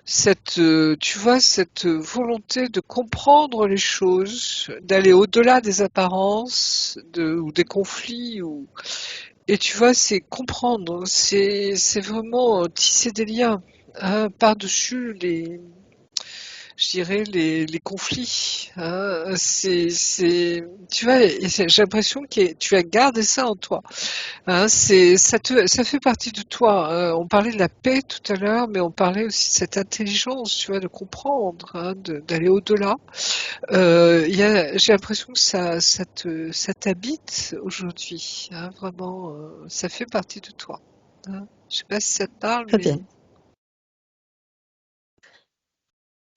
Tu vois, cette volonté de comprendre les choses, d'aller au-delà des apparences, ou des conflits, et tu vois, c'est comprendre, c'est vraiment tisser des liens, hein, par-dessus je dirais les conflits. Hein. Tu vois, et j'ai l'impression que tu as gardé ça en toi. Hein. Ça fait partie de toi. On parlait de la paix tout à l'heure, mais on parlait aussi de cette intelligence, tu vois, de comprendre, hein, d'aller au-delà. J'ai l'impression que ça t'habite aujourd'hui. Hein, vraiment, ça fait partie de toi. Hein. Je sais pas si ça te parle, Très mais bien.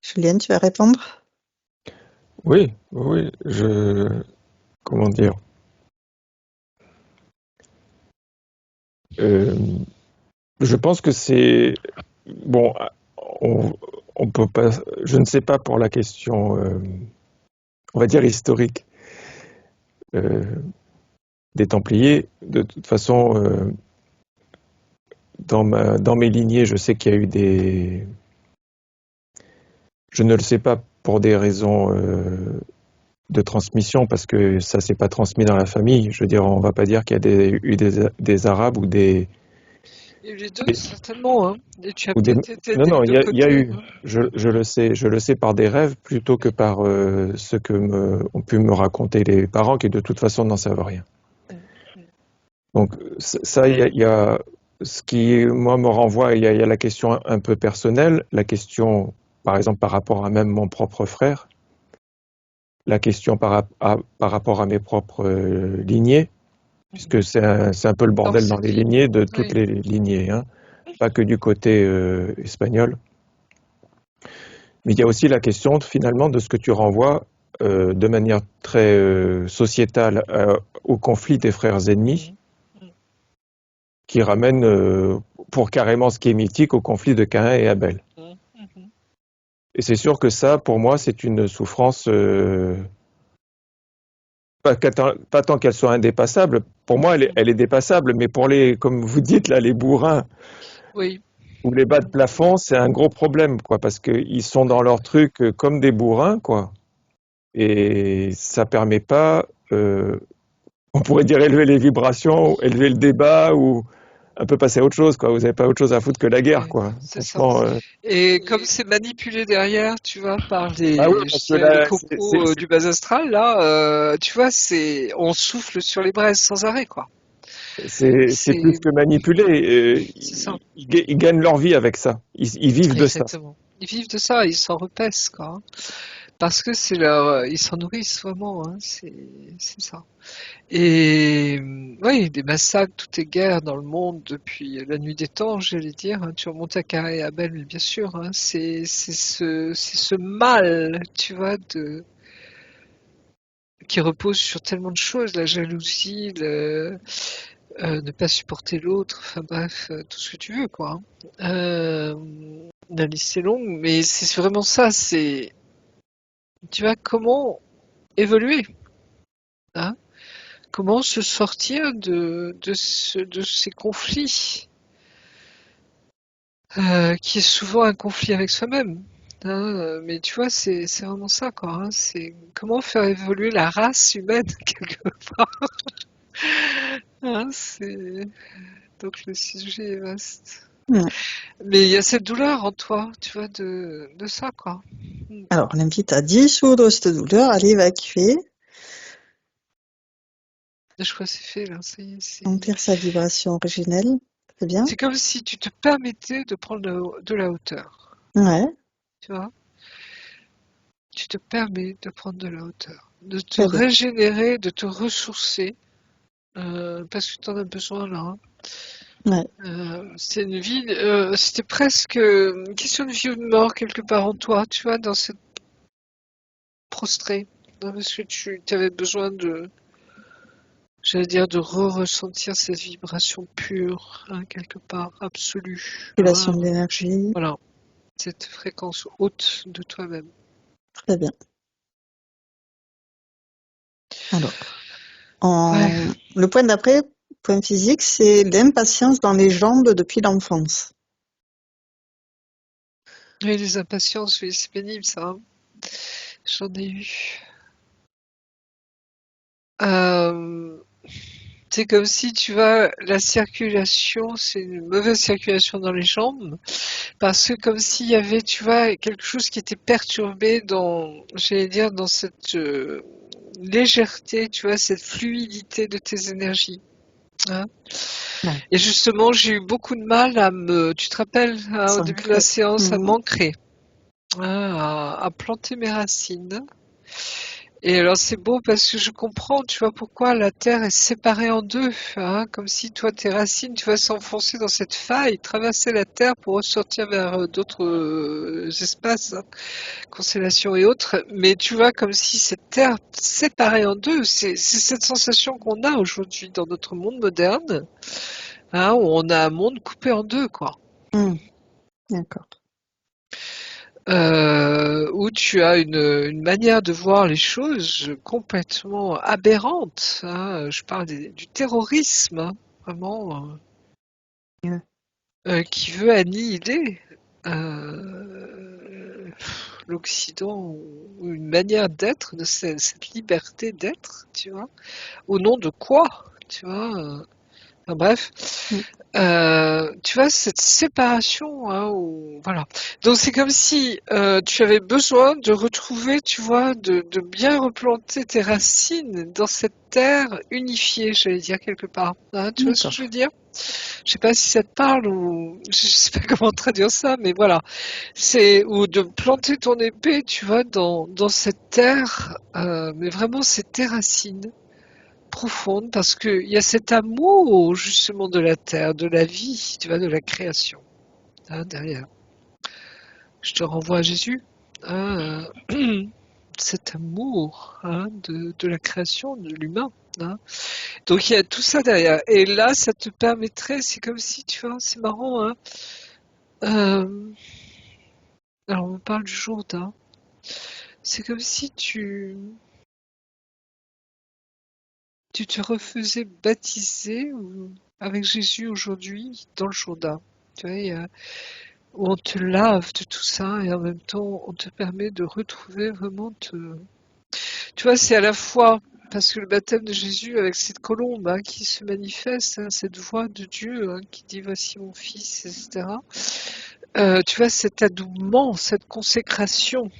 Julienne, tu vas répondre? Oui, oui, comment dire, euh, je pense que c'est, bon, on, on peut pas, je ne sais pas pour la question, on va dire historique, euh, des Templiers. De toute façon, dans mes lignées, je sais qu'il y a eu je ne le sais pas pour des raisons de transmission, parce que ça s'est pas transmis dans la famille. Je veux dire, on va pas dire qu'il y a eu des Arabes il y a eu les deux, certainement. Hein. Et tu as ou des... peut-être été Non, des non, deux il y a côtés. eu. Hein. Je le sais par des rêves plutôt que par ce que ont pu me raconter les parents, qui de toute façon n'en savent rien. Donc ça, il y a ce qui, moi, me renvoie, il y a la question un peu personnelle, la question, par exemple, par rapport à même mon propre frère, la question par rapport à mes propres lignées, puisque c'est un peu le Alors, bordel dans cette les ligne. lignées, de toutes Oui. les lignées, hein, pas que du côté espagnol. Mais il y a aussi la question finalement de ce que tu renvoies de manière très sociétale au conflit des frères ennemis, Mhm. qui ramène pour carrément ce qui est mythique au conflit de Caïn et Abel. Mhm. Mhm. Et c'est sûr que ça, pour moi, c'est une souffrance, pas tant qu'elle soit indépassable. Pour moi, elle est dépassable, mais pour les, comme vous dites là, les bourrins Oui. ou les bas de plafond, c'est un gros problème, quoi, parce qu'ils sont dans leur truc comme des bourrins, quoi. Et ça permet pas, on pourrait dire élever les vibrations, élever le débat ou un peu passer à autre chose, quoi. Vous n'avez pas autre chose à foutre que la guerre, Oui, quoi. c'est ça. Franchement. Et comme c'est manipulé derrière, tu vois, par Ah oui, je parce que dirais les là, copos du bas astral, là, tu vois, on souffle sur les braises sans arrêt, quoi. c'est C'est, plus que manipulé. c'est ça. Ils gagnent leur vie avec ça. Ils vivent de ça. Exactement. Ils vivent de ça, ils s'en repaissent, quoi. Hein. Parce que ils s'en nourrissent vraiment, hein. C'est ça. Et oui, des massacres, toutes les guerres dans le monde depuis la nuit des temps, j'allais dire. Hein. Tu remontes à Caïn et Abel, mais bien sûr. Hein, c'est ce mal, tu vois, qui repose sur tellement de choses, la jalousie, ne pas supporter l'autre, enfin bref, tout ce que tu veux, quoi. Hein. La liste est longue, mais c'est vraiment ça. Tu vois, comment évoluer, hein, Comment se sortir de ces conflits, qui est souvent un conflit avec soi-même. Hein, mais tu vois, c'est vraiment ça, quoi. Hein, c'est comment faire évoluer la race humaine quelque part. Hein, donc le sujet est vaste. Ouais. Mais il y a cette douleur en toi, tu vois, de ça, quoi. Alors, on l'invite à dissoudre cette douleur, à l'évacuer, Je crois que c'est fait, là. Ça y est, remplir sa vibration originelle. C'est bien? c'est comme si tu te permettais de prendre de la hauteur, Ouais, tu vois. Tu te permets de prendre de la hauteur, de te très bien. régénérer, de te ressourcer, parce que tu en as besoin là. Hein. Ouais, C'est une vie, c'était presque une question de vie ou de mort quelque part en toi, tu vois, dans cette prostrée. Non, parce que tu avais besoin j'allais dire, de ressentir cette vibration pure, hein, quelque part, absolue. circulation Hein, de l'énergie. voilà, cette fréquence haute de toi-même. Très bien. Alors, Ouais, le point d'après, point physique, c'est l'impatience dans les jambes depuis l'enfance. et les impatiences, oui, c'est pénible ça. Hein. J'en ai eu. Euh, c'est comme si, tu vois, la circulation, c'est une mauvaise circulation dans les jambes, parce que comme s'il y avait, tu vois, quelque chose qui était perturbé j'allais dire, dans cette légèreté, tu vois, cette fluidité de tes énergies. Hein. Ouais, Et justement, j'ai eu beaucoup de mal tu te rappelles, hein, au début de la s'ancrer. séance, à Mhm. m'ancrer, hein, à planter mes racines. Et alors c'est beau parce que je comprends, tu vois, pourquoi la Terre est séparée en deux, hein, comme si toi tes racines, tu vas s'enfoncer dans cette faille, traverser la Terre pour ressortir vers d'autres espaces, hein, constellations et autres, mais tu vois, comme si cette Terre séparée en deux, c'est cette sensation qu'on a aujourd'hui dans notre monde moderne, hein, où on a un monde coupé en deux, quoi. D'accord. Où tu as une manière de voir les choses complètement aberrante. Hein. Je parle du terrorisme, hein, vraiment, Ouais. qui veut annihiler euh, l'Occident ou une manière d'être, de cette liberté d'être, tu vois. Au nom de quoi, tu vois. Enfin, bref. Mm. Tu vois, cette séparation, hein, voilà. Donc c'est comme si tu avais besoin de retrouver, tu vois, de bien replanter tes racines dans cette terre unifiée, j'allais dire quelque part. Hein, tu vois ce que je veux D'accord. dire? Je sais pas si ça te parle ou je sais pas comment traduire ça, mais voilà. Ou de planter ton épée, tu vois, dans cette terre, mais vraiment c'est tes racines profonde parce qu'il y a cet amour justement de la terre, de la vie, tu vois, de la création, hein, derrière. Je te renvoie à Jésus, hein, cet amour, hein, de la création, de l'humain. Hein. Donc il y a tout ça derrière. Et là, ça te permettrait, c'est comme si, tu vois, c'est marrant, hein, euh, alors on parle du Jourdain, c'est comme si tu te refaisais baptiser avec Jésus aujourd'hui dans le Jourdain. Tu vois, où on te lave de tout ça et en même temps on te permet de retrouver vraiment Tu vois, c'est à la fois parce que le baptême de Jésus avec cette colombe hein, qui se manifeste, hein, cette voix de Dieu hein, qui dit voici mon fils, etc. Tu vois, cet adoubement, cette consécration,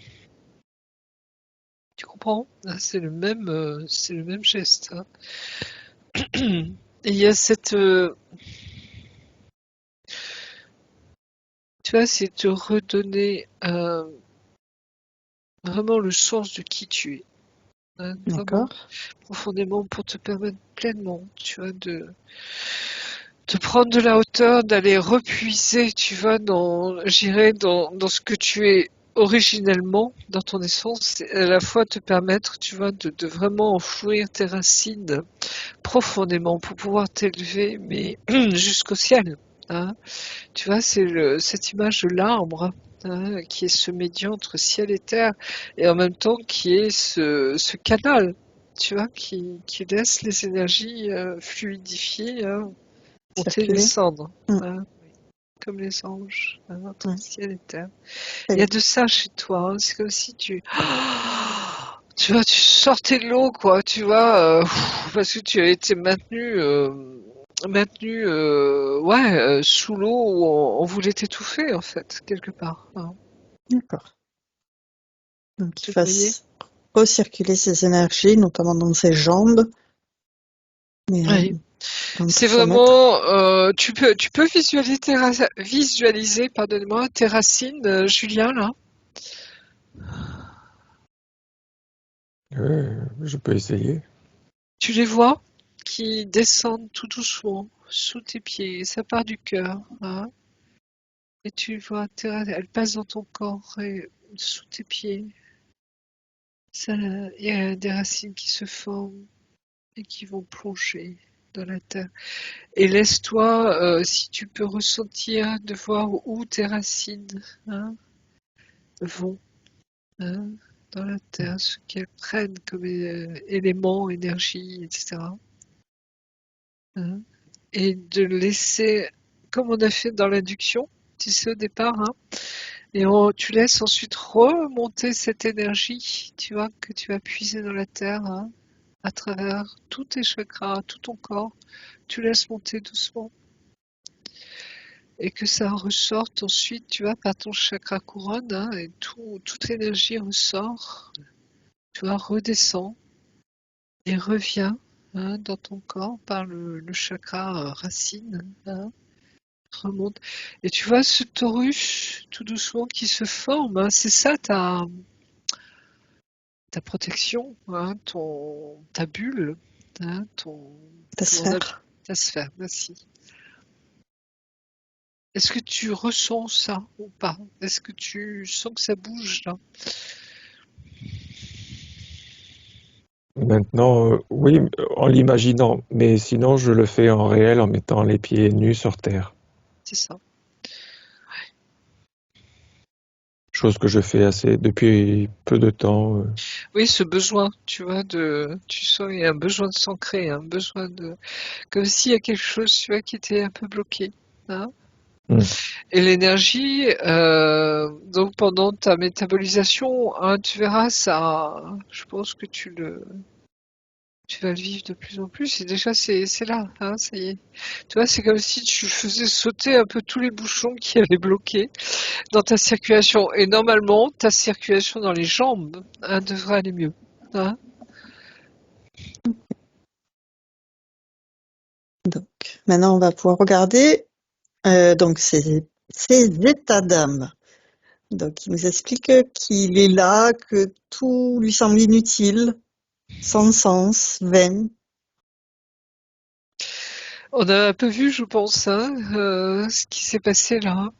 tu comprends? Ah, c'est le même geste. Hein. Et il y a tu vois, c'est te redonner vraiment le sens de qui tu es. Hein, vraiment D'accord. profondément pour te permettre pleinement, tu vois, de prendre de la hauteur, d'aller repuiser, tu vois, j'irais dans ce que tu es originellement, dans ton essence, et à la fois te permettre, tu vois, de vraiment enfouir tes racines profondément pour pouvoir t'élever, mais jusqu'au ciel. Hein. Tu vois, c'est cette image de l'arbre. Hein, qui est ce médian entre ciel et terre, et en même temps qui est ce canal tu vois, qui laisse les énergies fluidifier, monter, Circuler. descendre, Mm. hein, comme les anges, hein, entre Ouais. le ciel et terre. Très Il y a bien. de ça chez toi, hein, c'est comme si tu vois, tu sortais de l'eau, quoi, tu vois, parce que tu as été maintenu, ouais, sous l'eau où on voulait t'étouffer, en fait, quelque part, hein. D'accord. Donc, il Tu voyais? fasse recirculer ses énergies, notamment dans ses jambes, mais Oui. dans tout C'est son être. vraiment, tu peux visualiser, pardonnez-moi, tes racines, Julien, là. Je peux essayer. Tu les vois qui descendent tout doucement sous tes pieds. Ça part du cœur, hein. Et tu vois, elles passent dans ton corps et sous tes pieds. Il y a des racines qui se forment et qui vont plonger dans la terre. Et laisse-toi, si tu peux ressentir, de voir où tes racines, hein, vont, hein, dans la terre, ce qu'elles prennent comme éléments, énergie, etc., hein. Et de laisser, comme on a fait dans l'induction, tu sais, au départ, hein, et tu laisses ensuite remonter cette énergie, tu vois, que tu vas puiser dans la terre, hein, à travers tous tes chakras, tout ton corps. Tu laisses monter doucement et que ça ressorte ensuite, tu vois, par ton chakra couronne, hein, et toute l'énergie ressort, tu vois, redescend et revient, hein, dans ton corps par le chakra racine, hein, remonte. Et tu vois ce torus tout doucement qui se forme, hein, c'est ça ta protection, hein, ta bulle, hein, Ta comment on sphère. ta sphère, merci. Est-ce que tu ressens ça ou pas? Est-ce que tu sens que ça bouge là? Maintenant, oui, en l'imaginant, mais sinon je le fais en réel en mettant les pieds nus sur terre. C'est ça. Chose que je fais assez depuis peu de temps. Oui, ce besoin, tu vois, tu sens, il y a un besoin de s'ancrer, un besoin comme s'il y a quelque chose, tu vois, qui était un peu bloqué, hein. Hmm. Et l'énergie, donc pendant ta métabolisation, hein, tu verras ça, je pense que tu vas le vivre de plus en plus. Et déjà, c'est là, hein, ça y est. Tu vois, c'est comme si tu faisais sauter un peu tous les bouchons qui avaient bloqué dans ta circulation. Et normalement, ta circulation dans les jambes, hein, devrait aller mieux, hein. Donc, maintenant, on va pouvoir regarder donc ces états d'âme. Donc, il nous explique qu'il est là, que tout lui semble inutile, sans sens, vain. On a un peu vu, je pense, hein, ce qui s'est passé là.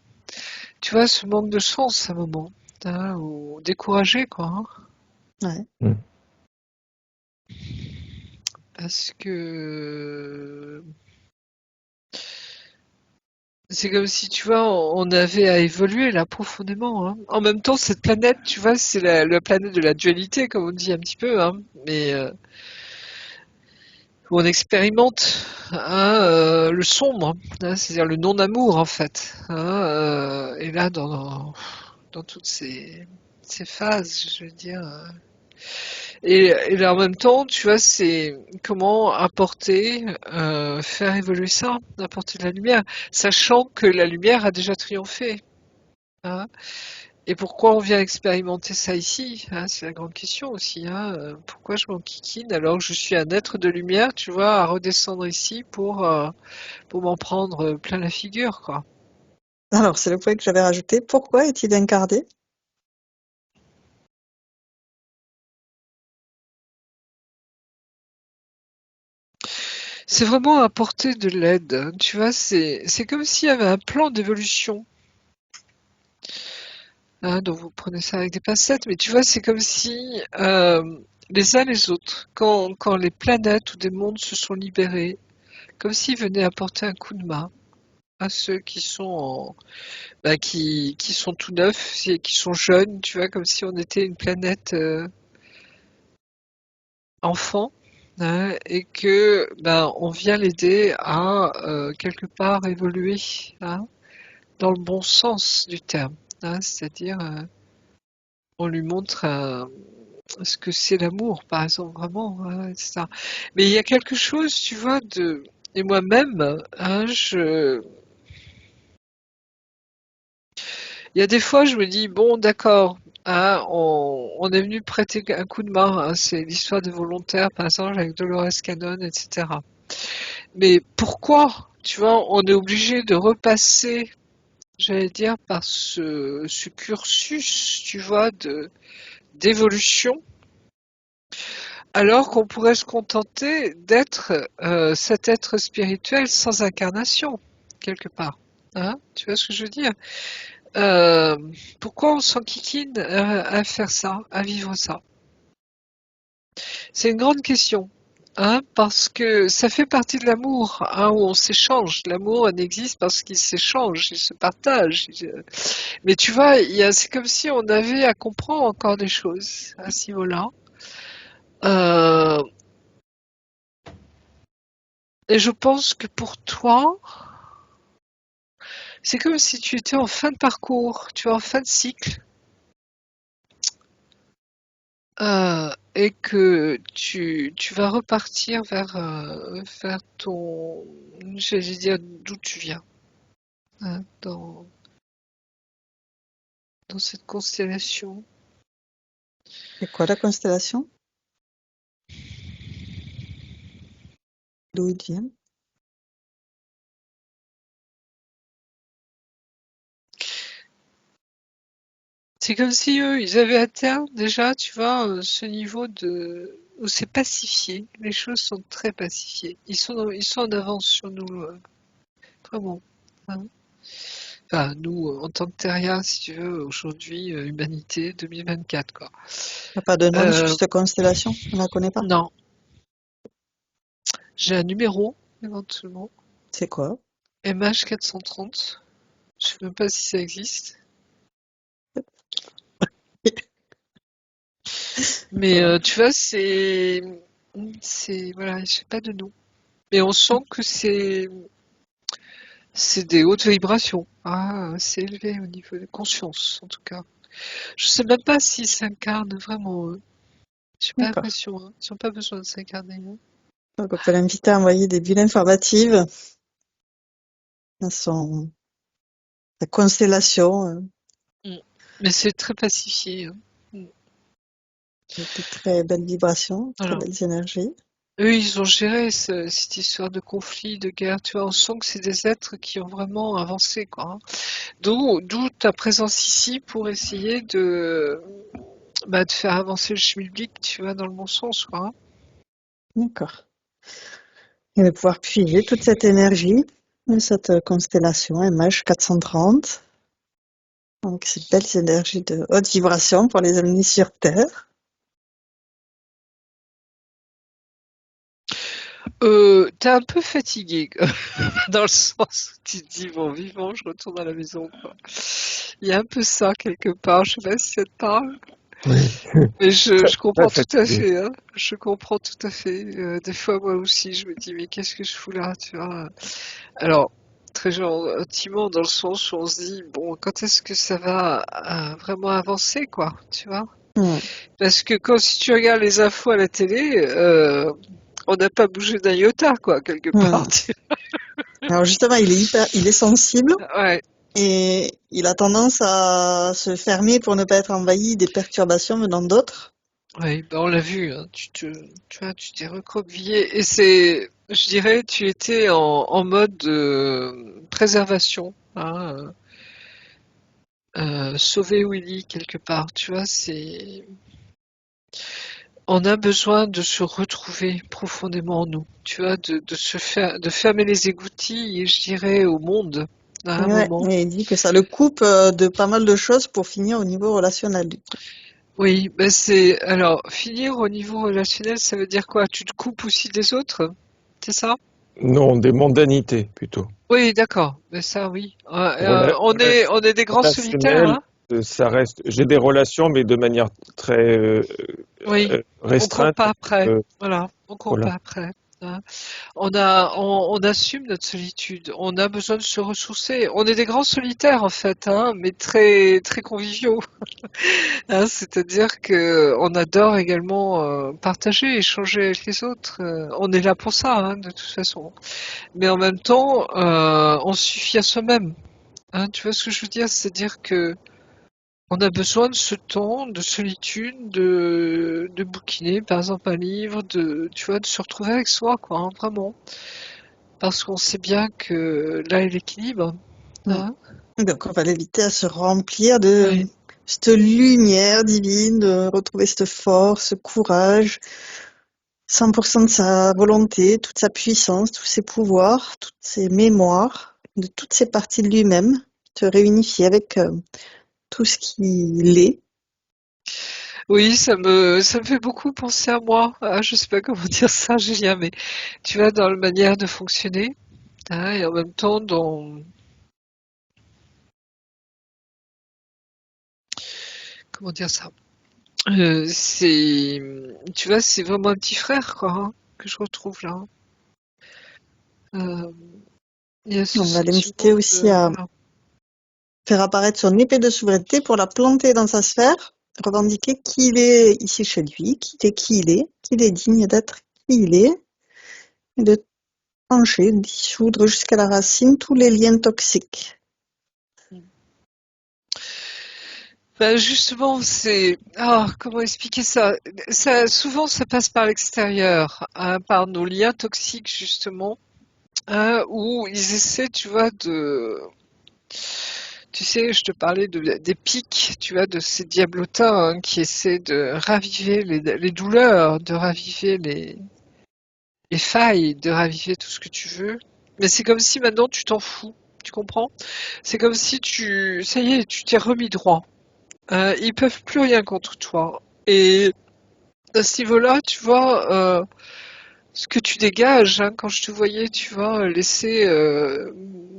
Tu vois, ce manque de chance à un moment, hein, ou découragé, quoi, hein. Ouais. Hmm. Parce que c'est comme si, tu vois, on avait à évoluer là profondément, hein. En même temps, cette planète, tu vois, c'est la planète de la dualité, comme on dit un petit peu, hein, mais où on expérimente, hein, le sombre, hein, c'est-à-dire le non-amour en fait, hein, et là, dans toutes ces phases, je veux dire. Et là, en même temps, tu vois, c'est comment apporter, faire évoluer ça, apporter de la lumière, sachant que la lumière a déjà triomphé, hein. Et pourquoi on vient expérimenter ça ici, hein, c'est la grande question aussi, hein, pourquoi je m'enquiquine alors que je suis un être de lumière, tu vois, à redescendre ici pour m'en prendre plein la figure, quoi. Alors, c'est le point que j'avais rajouté. Pourquoi est-il incarné? C'est vraiment apporter de l'aide, hein, tu vois, c'est comme s'il y avait un plan d'évolution. Hein, donc vous prenez ça avec des pincettes, mais tu vois, c'est comme si les uns les autres, quand les planètes ou des mondes se sont libérés, comme s'ils venaient apporter un coup de main à ceux qui sont qui sont tout neufs, qui sont jeunes, tu vois, comme si on était une planète enfant, hein, et que on vient l'aider à quelque part évoluer, hein, dans le bon sens du terme, hein, c'est-à-dire on lui montre ce que c'est l'amour, par exemple, vraiment, hein, etc. Mais il y a quelque chose, tu vois, et moi-même, hein, il y a des fois, je me dis, bon, d'accord, hein, on est venu prêter un coup de main, hein, c'est l'histoire des volontaires, par exemple, avec Dolores Cannon, etc. Mais pourquoi, tu vois, on est obligé de repasser, j'allais dire, par ce cursus, tu vois, d'évolution, alors qu'on pourrait se contenter d'être cet être spirituel sans incarnation, quelque part. Hein, tu vois ce que je veux dire? Euh, Pourquoi on s'enquiquine à faire ça, à vivre ça? C'est une grande question. Hein, parce que ça fait partie de l'amour, hein, où on s'échange. L'amour n'existe parce qu'il s'échange, il se partage. Mais tu vois, c'est comme si on avait à comprendre encore des choses à ce niveau-là. Euh, et je pense que pour toi, c'est comme si tu étais en fin de parcours, tu vois, en fin de cycle, et que tu vas repartir vers j'allais dire, d'où tu viens, hein, dans cette constellation. C'est quoi la constellation? D'où il vient? C'est comme si eux, ils avaient atteint déjà, tu vois, ce niveau où c'est pacifié. Les choses sont très pacifiées. Ils sont en avance sur nous, vraiment. Hein. Enfin, nous, en tant que terriens, si tu veux, aujourd'hui, humanité 2024, quoi. Il n'y a pas de nom sur Euh, cette constellation? On ne la connaît pas? non, j'ai un numéro, éventuellement, C'est quoi? MH430. Je sais même pas si ça existe. Mais Voilà. tu vois, voilà, je sais pas de nom. Mais on sent que c'est des hautes vibrations. Ah, c'est élevé au niveau de conscience, en tout cas. Je sais même pas s'ils s'incarnent vraiment, eux. J'ai pas D'accord. l'impression, hein. Ils ont pas besoin de s'incarner, hein. Donc, on peut l'inviter à envoyer des bulles informatives à sa constellation, Mm. Mais c'est très pacifié, hein. Mm. avec de très belles vibrations, très Voilà. belles énergies. Eux, ils ont géré cette histoire de conflit, de guerre. Tu vois, on sent que c'est des êtres qui ont vraiment avancé, quoi, hein. D'où ta présence ici pour essayer de faire avancer le schmilblick, tu vois, dans le bon sens, quoi, hein. D'accord. Et de pouvoir puiser toute cette énergie de cette constellation MH430. Donc, ces belles énergies de haute vibration pour les amener sur Terre. T'es un peu fatigué, quoi, dans le sens où tu te dis, bon, vivant, je retourne à la maison, quoi. Il y a un peu ça quelque part, je sais pas si ça te parle, Oui, mais très, je très comprends tout à fatigué. fait, hein. Je comprends tout à fait. Des fois, moi aussi, je me dis, mais qu'est-ce que je fous là, tu vois? Alors, très gentiment, dans le sens où on se dit, bon, quand est-ce que ça va vraiment avancer, quoi, tu vois? Hmm. Parce que si tu regardes les infos à la télé, on n'a pas bougé d'un iota, quoi, quelque part. Hmm. Alors justement, il est sensible Ouais, et il a tendance à se fermer pour ne pas être envahi des perturbations venant d'autres. ouais, on l'a vu, hein, tu vois, tu t'es recroquevillé et je dirais, tu étais en mode préservation, hein, sauver Willy quelque part, tu vois, on a besoin de se retrouver profondément en nous, tu vois, de fermer les écoutilles, je dirais, au monde, à un Ouais, moment. et il dit que ça le coupe de pas mal de choses pour finir au niveau relationnel, du coup. Oui, alors, finir au niveau relationnel, ça veut dire quoi? Tu te coupes aussi des autres? C'est ça? Non, des mondanités plutôt. Oui, d'accord. Mais ça, oui. Rela- rela- On est des grands solitaires, relationnel, hein? ça reste. J'ai des relations, mais de manière très Oui, on court restreinte. pas après. Euh, Voilà, on court voilà. pas après. Hein. On assume notre solitude. On a besoin de se ressourcer. On est des grands solitaires en fait, hein, mais très très conviviaux. Hein, c'est-à-dire que on adore également partager, échanger avec les autres. On est là pour ça, hein, de toute façon. Mais en même temps, on se suffit à soi-même. Hein, tu vois ce que je veux dire? C'est-à-dire que on a besoin de ce temps de solitude, de bouquiner, par exemple, un livre, tu vois, de se retrouver avec soi, quoi, hein, vraiment. Parce qu'on sait bien que là est l'équilibre. Mm. Hein. Donc, on va l'inviter à se remplir de Oui. cette lumière divine, de retrouver cette force, ce courage, 100% de sa volonté, toute sa puissance, tous ses pouvoirs, toutes ses mémoires, de toutes ces parties de lui-même, se réunifier avec tout ce qu'il est. Oui, ça me fait beaucoup penser à moi. Ah, je sais pas comment dire ça, Julien, mais tu vois, dans la manière de fonctionner, hein, et en même temps comment dire ça? C'est, tu vois, c'est vraiment un petit frère, quoi, hein, que je retrouve là. Euh, il y a ce On va l'inviter sentiment aussi de, à voilà. faire apparaître son épée de souveraineté pour la planter dans sa sphère, revendiquer qui il est ici chez lui, qu'il est digne d'être qui il est, et de trancher, dissoudre jusqu'à la racine tous les liens toxiques. Ben justement, comment expliquer ça? Souvent, ça passe par l'extérieur, hein, par nos liens toxiques, justement, hein, où ils essaient, tu vois, tu sais, je te parlais des pics, tu vois, de ces diablotins, hein, qui essaient de raviver les douleurs, de raviver les failles, de raviver tout ce que tu veux. Mais c'est comme si maintenant tu t'en fous, tu comprends? C'est comme si ça y est, tu t'es remis droit. Ils peuvent plus rien contre toi. Et à ce niveau-là, tu vois, ce que tu dégages, hein, quand je te voyais, tu vois, laisser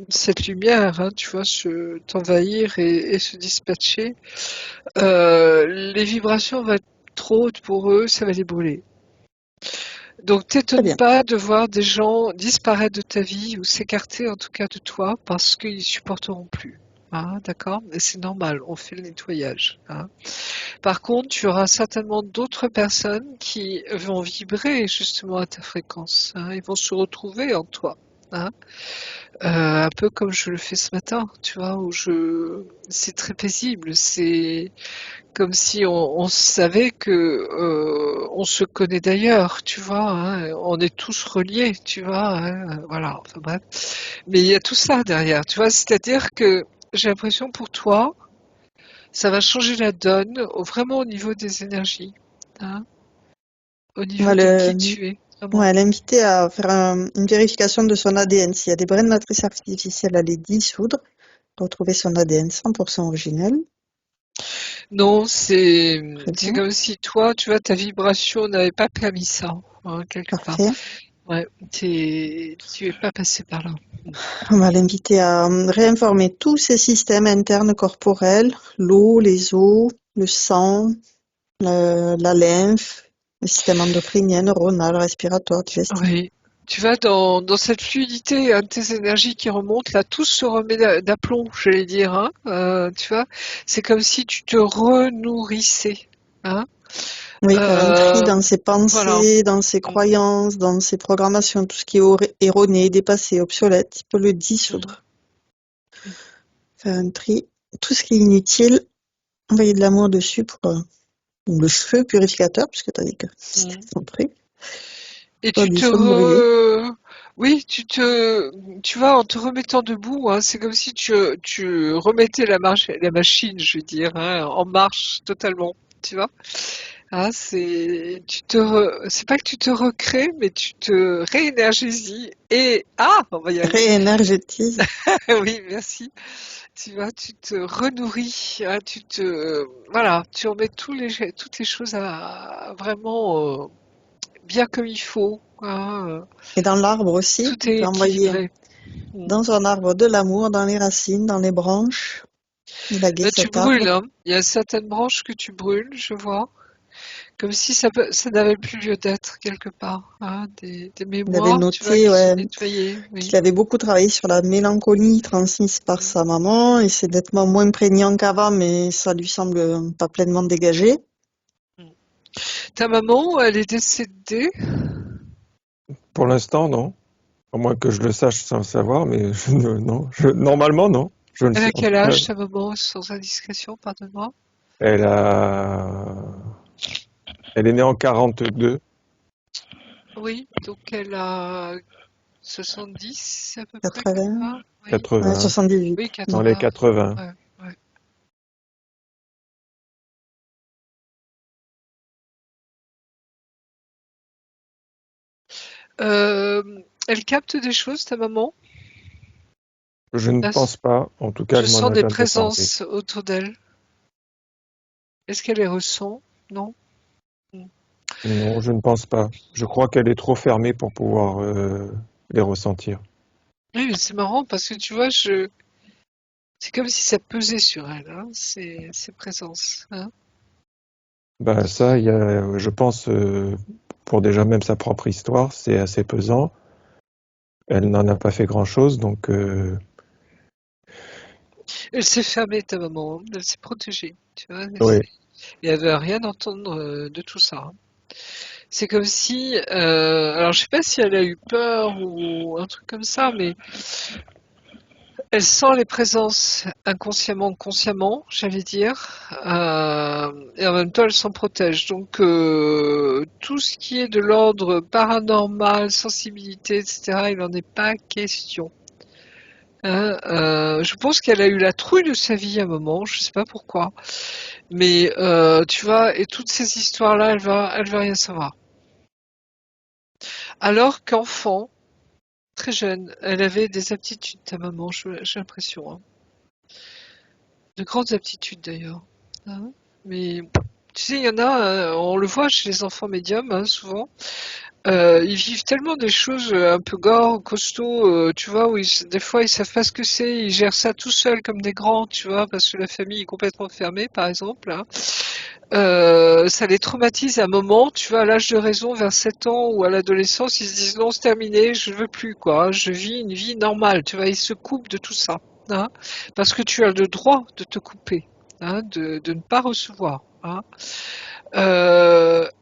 cette lumière, hein, tu vois, t'envahir et se dispatcher, les vibrations vont être trop hautes pour eux, ça va les brûler. Donc Très t'étonnes bien. pas de voir des gens disparaître de ta vie ou s'écarter en tout cas de toi parce qu'ils supporteront plus. Hein, d'accord? Et c'est normal, on fait le nettoyage. Hein. Par contre, tu auras certainement d'autres personnes qui vont vibrer justement à ta fréquence. Hein, ils vont se retrouver en toi. Hein. Un peu comme je le fais ce matin, tu vois, c'est très paisible. C'est comme si on savait que on se connaît d'ailleurs, tu vois. Hein, on est tous reliés, tu vois. Hein, voilà. Enfin bref. Mais il y a tout ça derrière, tu vois. C'est-à-dire que j'ai l'impression pour toi, ça va changer la donne, vraiment au niveau des énergies, hein, au On va niveau de qui tu es, vraiment. ouais, l'inviter à faire une vérification de son ADN. S'il y a des brins de matrice artificielle, à les dissoudre, retrouver son ADN 100% originel. Non, Très c'est bien. comme si toi, tu vois, ta vibration n'avait pas permis ça, hein, quelque part. Parfait. Ouais, tu es pas passé par là. On va l'inviter à réinformer tous ses systèmes internes corporels, l'eau, les os, le sang, la lymphe, le système endocrinien, neuronal, respiratoire, digestif. Oui. Tu vas dans cette fluidité, hein, de tes énergies qui remontent, là, tout se remet d'aplomb, j'allais dire, hein, tu vois. C'est comme si tu te renourrissais, hein. Oui, faire un tri Euh, dans ses voilà. pensées, dans ses Mm, croyances, dans ses programmations, tout ce qui est erroné, dépassé, obsolète, il peut le mm, dissoudre. Faire un tri, tout ce qui est inutile, envoyer de l'amour dessus pour le feu purificateur, puisque tu as dit que c'était mm. son truc, Et pas du feu de brûler. oui, tu vois, en te remettant debout, hein, c'est comme si tu remettais la machine, je veux dire, hein, en marche totalement, tu vois. Hein, c'est pas que tu te recrées, mais tu te réénergises on va y arriver. Réénergétise. Oui, merci. Tu vois, tu te renourris, hein, voilà, tu remets toutes les choses à vraiment bien comme il faut, hein, Et dans l'arbre aussi, tout on est peut envoyer équilibré. Mm. dans un arbre de l'amour, dans les racines, dans les branches, élaguer Là, tu cet arbre. brûles, hein. Il y a certaines branches que tu brûles, je vois. Comme si ça n'avait plus lieu d'être quelque part, hein. Des Il avait mémoires, tu vois, noté qui sont ouais, nettoyées, qu'il oui. avait beaucoup travaillé sur la mélancolie transmise par Mm. sa maman et c'est nettement moins prégnant qu'avant, mais ça lui semble pas pleinement dégagé. Mm. Ta maman, elle est décédée? Pour l'instant, non. À moins que je le sache sans le savoir, mais non. Normalement, non. Je ne Elle sais. a En tout quel cas, âge, ta maman, sans indiscrétion, pardonne-moi? elle a, elle est née en 42, Oui, donc elle a 70 à peu près, 80, 80? Oui, 80, 78. oui, dans les 80. 80. Ouais, ouais. Elle capte des choses, ta maman? Je ne Là, pense pas. En tout cas, je elle m'en sens a des jamais parlé. présences autour d'elle. Est-ce qu'elle les ressent? Non? Mm. Non, je ne pense pas. Je crois qu'elle est trop fermée pour pouvoir les ressentir. Oui, mais c'est marrant parce que tu vois, c'est comme si ça pesait sur elle, hein, ces présences, hein. Ben ça, il y a, je pense, pour déjà même sa propre histoire, c'est assez pesant. Elle n'en a pas fait grand-chose, donc Elle s'est fermée, ta maman, hein, elle s'est protégée, tu vois, oui, et elle veut rien entendre de tout ça, hein. C'est comme si, alors je sais pas si elle a eu peur ou un truc comme ça, mais elle sent les présences inconsciemment, consciemment, j'allais dire, et en même temps elle s'en protège. Donc tout ce qui est de l'ordre paranormal, sensibilité, etc., il n'en est pas question, hein. Je pense qu'elle a eu la trouille de sa vie à un moment, je sais pas pourquoi, mais tu vois, et toutes ces histoires-là, elle va rien savoir. Alors qu'enfant, très jeune, elle avait des aptitudes, ta maman, j'ai l'impression, hein. De grandes aptitudes d'ailleurs, hein. Mais tu sais, il y en a, on le voit chez les enfants médiums, hein, souvent. Ils vivent tellement des choses un peu gore, costauds, tu vois, où des fois ils savent pas ce que c'est, ils gèrent ça tout seuls comme des grands, tu vois, parce que la famille est complètement fermée, par exemple, hein. Ça les traumatise à un moment, tu vois, à l'âge de raison, vers 7 ans ou à l'adolescence, ils se disent non, c'est terminé, je ne veux plus, quoi, hein, je vis une vie normale, tu vois, ils se coupent de tout ça, hein, parce que tu as le droit de te couper, hein, de ne pas recevoir, hein.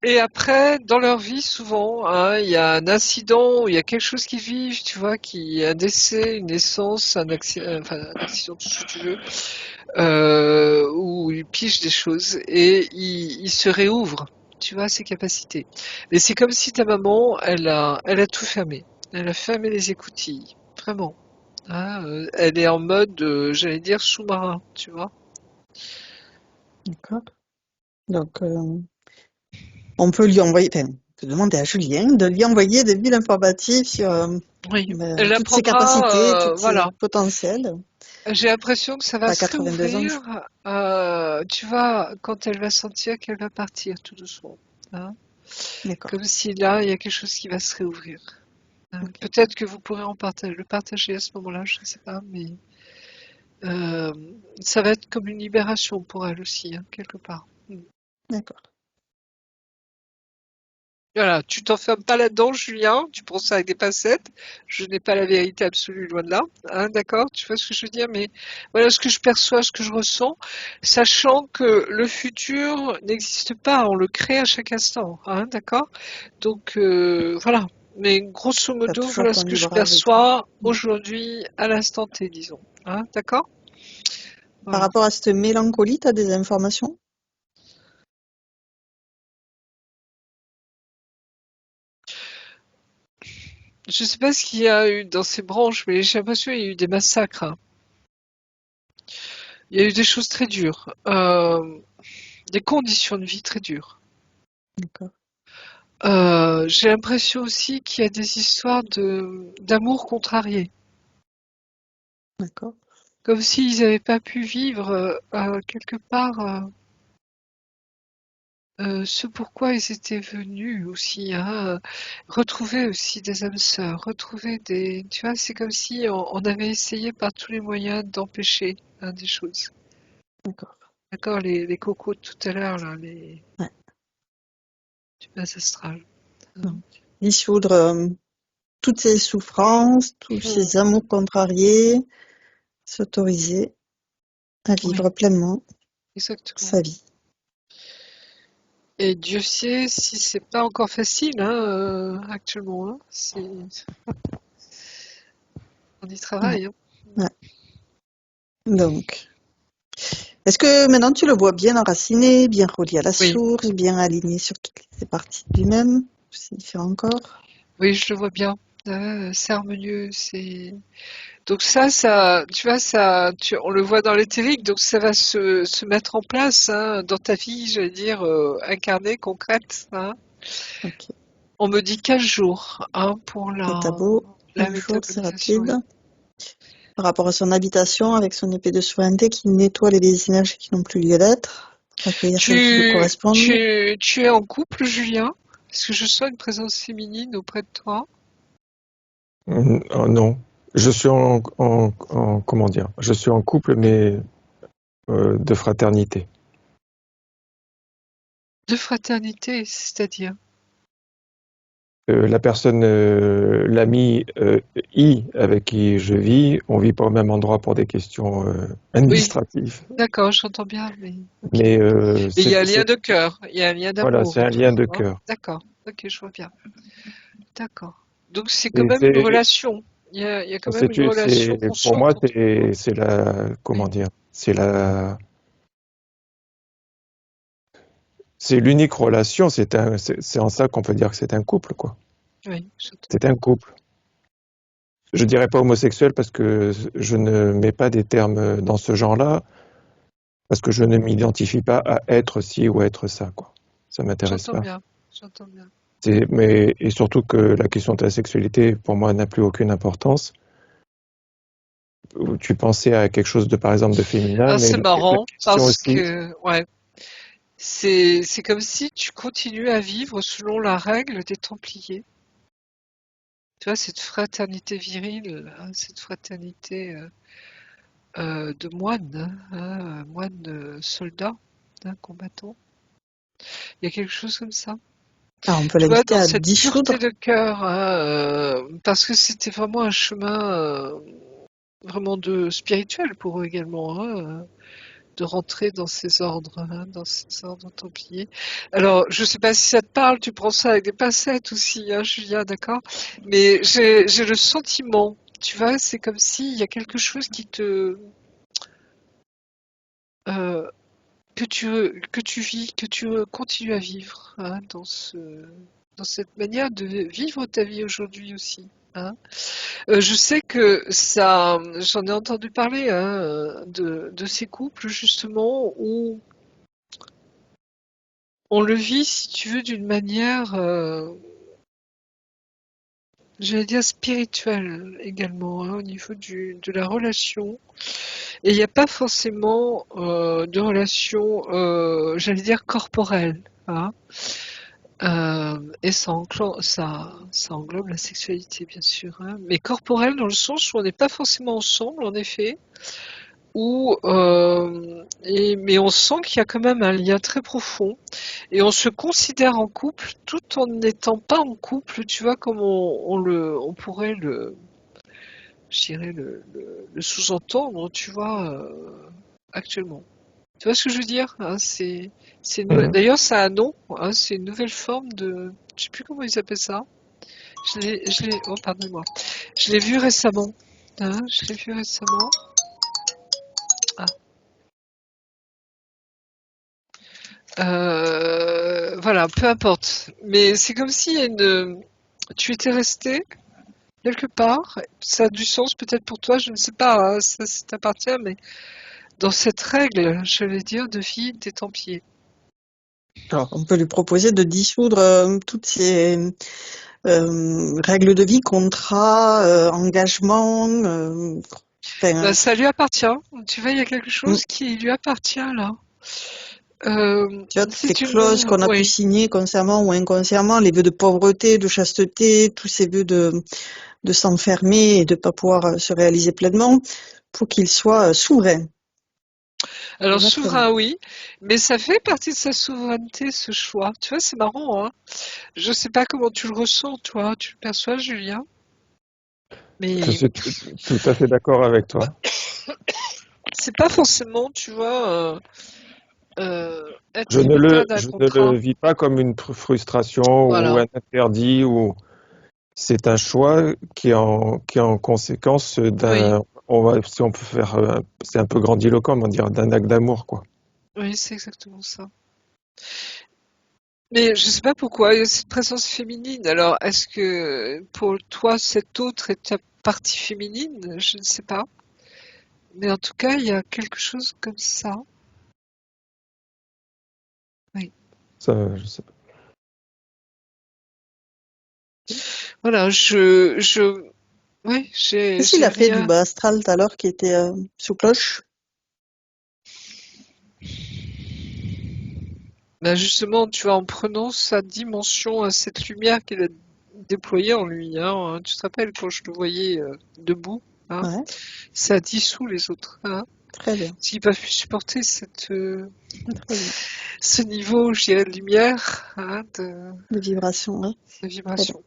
Et après, dans leur vie, souvent, hein, il y a un incident, il y a quelque chose qu'ils vivent, tu vois, un décès, une naissance, enfin, un accident, tout ce que tu veux, où ils pigent des choses et ils se réouvrent, tu vois, ses capacités. Mais c'est comme si ta maman, elle a tout fermé. Elle a fermé les écoutilles, vraiment, hein, elle est en mode, j'allais dire, sous-marin, tu vois. D'accord. Donc, on peut lui envoyer, enfin, on peut demander à Julien de lui envoyer des billes informatives sur Oui, elle toutes ses apprendra, capacités, tous voilà. ses potentiels. J'ai l'impression que ça va Pas se 82 ans, je réouvrir, crois. tu vois, quand elle va sentir qu'elle va partir tout doucement, hein. D'accord. Comme si là, il y a quelque chose qui va se réouvrir, hein. Ok. Peut-être que vous pourrez le partager à ce moment-là, je ne sais pas, mais euh, ça va être comme une libération pour elle aussi, hein, quelque part. Mm. D'accord. Voilà, tu t'enfermes pas là-dedans, Julien, tu prends ça avec des pincettes. Je n'ai pas la vérité absolue, loin de là, hein, d'accord? Tu vois ce que je veux dire? Mais voilà ce que je perçois, ce que je ressens, sachant que le futur n'existe pas, on le crée à chaque instant, hein, d'accord? Donc voilà. Mais grosso T'as modo, toujours voilà ton ce que je libre arbitre. perçois Mm. aujourd'hui à l'instant T, disons, hein, d'accord? Par Voilà. rapport à cette mélancolie, t'as des informations? Je sais pas ce qu'il y a eu dans ces branches, mais j'ai l'impression qu'il y a eu des massacres, hein. Il y a eu des choses très dures. Des conditions de vie très dures. D'accord. J'ai l'impression aussi qu'il y a des histoires d'amour contrarié. D'accord. Comme s'ils n'avaient pas pu vivre quelque part ce pourquoi ils étaient venus aussi, hein, retrouver aussi des âmes sœurs, retrouver des... Tu vois, c'est comme si on avait essayé par tous les moyens d'empêcher, hein, des choses. D'accord. D'accord, les cocos de tout à l'heure, là, du Ouais. bas astral. Donc, dissoudre toutes ces souffrances, tous ces amours contrariés, s'autoriser à vivre Oui, pleinement exactement. sa vie. Et Dieu sait si c'est pas encore facile, hein, actuellement, hein. On y Ouais. travaille, hein. Ouais. Donc, est-ce que maintenant tu le vois bien enraciné, bien relié à la Oui, source, bien aligné sur toutes ces parties de lui-même? C'est différent encore? oui, je le vois bien. C'est harmonieux, c'est. Donc ça, tu vois, on le voit dans l'éthérique, donc ça va se mettre en place, hein, dans ta vie, j'allais dire, incarnée, concrète, hein. Ok. On me dit 15 jours, hein, pour Et t'as beau, la un jour, c'est métabolisation, rapide. oui. Par rapport à son habitation avec son épée de souveraineté qui nettoie les énergies qui n'ont plus lieu d'être, accueillir celles qui lui Tu, correspondent. tu es en couple, Julien? Est-ce que je sens une présence féminine auprès de toi? Oh, non. Je suis comment dire? Je suis en couple, mais de fraternité. De fraternité, c'est-à-dire? La personne, l'ami I avec qui je vis, on vit pas au même endroit pour des questions Oui, administratives. d'accord, j'entends bien, mais ok. Mais Mais il y a un lien de cœur, il y a un lien voilà, d'amour c'est un entre lien de vous, hein. cœur. D'accord, ok, je vois bien. D'accord. Donc c'est quand Et même une relation. Il y a quand même une relation pour moi, consciente entre vous, hein. c'est la, comment Oui, dire, c'est l'unique relation. C'est en ça qu'on peut dire que c'est un couple, quoi. oui, j'entends C'est bien. un couple. Je dirais pas homosexuel parce que je ne mets pas des termes dans ce genre-là, parce que je ne m'identifie pas à être ci ou à être ça, quoi. Ça m'intéresse J'entends pas. bien. J'entends bien. Et surtout que la question de la sexualité, pour moi, n'a plus aucune importance. Tu pensais à quelque chose de, par exemple, de féminin, Ah, mais c'est la marrant question parce aussi, que, ouais, c'est comme si tu continuais à vivre selon la règle des Templiers. Tu vois, cette fraternité virile, hein, cette fraternité de moines, hein, moines soldats, hein, combattants. Il y a quelque chose comme ça. Ah, on peut Tu vois, l'inviter dans à cette pureté dissoudre. de cœur, hein, parce que c'était vraiment un chemin vraiment de spirituel pour eux également, hein, de rentrer dans ces ordres, hein, dans ces ordres templiers. Alors, je sais pas si ça te parle, tu prends ça avec des pincettes aussi, hein, Julia, d'accord? Mais j'ai le sentiment, tu vois, c'est comme s'il y a quelque chose euh, que tu vis, que tu continues à vivre, hein, dans cette manière de vivre ta vie aujourd'hui aussi, hein. Je sais que ça, j'en ai entendu parler, hein, de ces couples justement où on le vit, si tu veux, d'une manière, j'allais dire spirituelle également, hein, au niveau de la relation. Et il n'y a pas forcément de relation, j'allais dire corporelle, hein. Et ça englobe la sexualité, bien sûr, hein, mais corporelle dans le sens où on n'est pas forcément ensemble, en effet, mais on sent qu'il y a quand même un lien très profond et on se considère en couple tout en n'étant pas en couple, tu vois, comme on pourrait je dirais le sous-entendre, tu vois, actuellement. Tu vois ce que je veux dire, hein, d'ailleurs, ça a un nom, hein, c'est une nouvelle forme je sais plus comment ils appellent ça. Oh, pardonnez-moi. Je l'ai vu récemment. Hein, je l'ai vu récemment. Ah. Voilà, peu importe. Mais c'est comme si tu étais resté quelque part. Ça a du sens peut-être pour toi, je ne sais pas, hein, ça t'appartient, mais dans cette règle, je vais dire, de vie des Templiers. Alors, on peut lui proposer de dissoudre toutes ces règles de vie, contrats, engagements. Ben, Enfin, ça lui appartient. Tu vois, il y a quelque mm, chose qui lui appartient là. tu vois, toutes les C'est clauses qu'on a pu oui, signer consciemment ou inconsciemment, les vœux de pauvreté, de chasteté, tous ces vœux de s'enfermer et de ne pas pouvoir se réaliser pleinement, pour qu'ils soient souverains. Alors Exactement. souverain, oui, mais ça fait partie de sa souveraineté, ce choix. Tu vois, c'est marrant, hein. Je sais pas comment tu le ressens, toi. Tu le perçois, Julien? Je Mais suis tout à fait d'accord avec toi. c'est pas forcément, tu vois, être tributaire d'un Je ne contrat. le vis pas comme une frustration ou Voilà. un interdit ou c'est un choix qui est en conséquence Oui, si on peut faire, c'est un peu grandiloquent, on va dire, d'un acte d'amour, quoi. oui, c'est exactement ça. Mais je sais pas pourquoi il y a cette présence féminine. Alors, est-ce que pour toi, cet autre est ta partie féminine? Je ne sais pas. Mais en tout cas, il y a quelque chose comme ça. Oui. Ça, je sais pas. Voilà, oui, Qu'est-ce qu'il j'ai a fait du rien. bas astral tout à l'heure qui était sous cloche? Ben justement, tu vois, en prenant sa dimension à cette lumière qu'il a déployée en lui, hein, tu te rappelles quand je le voyais debout, hein, Ouais, ça a dissous les autres, hein. très bien, S'il n'a pas pu supporter très bien. ce niveau, je dirais, de lumière, hein, De vibration, ouais, de très bien. vibration.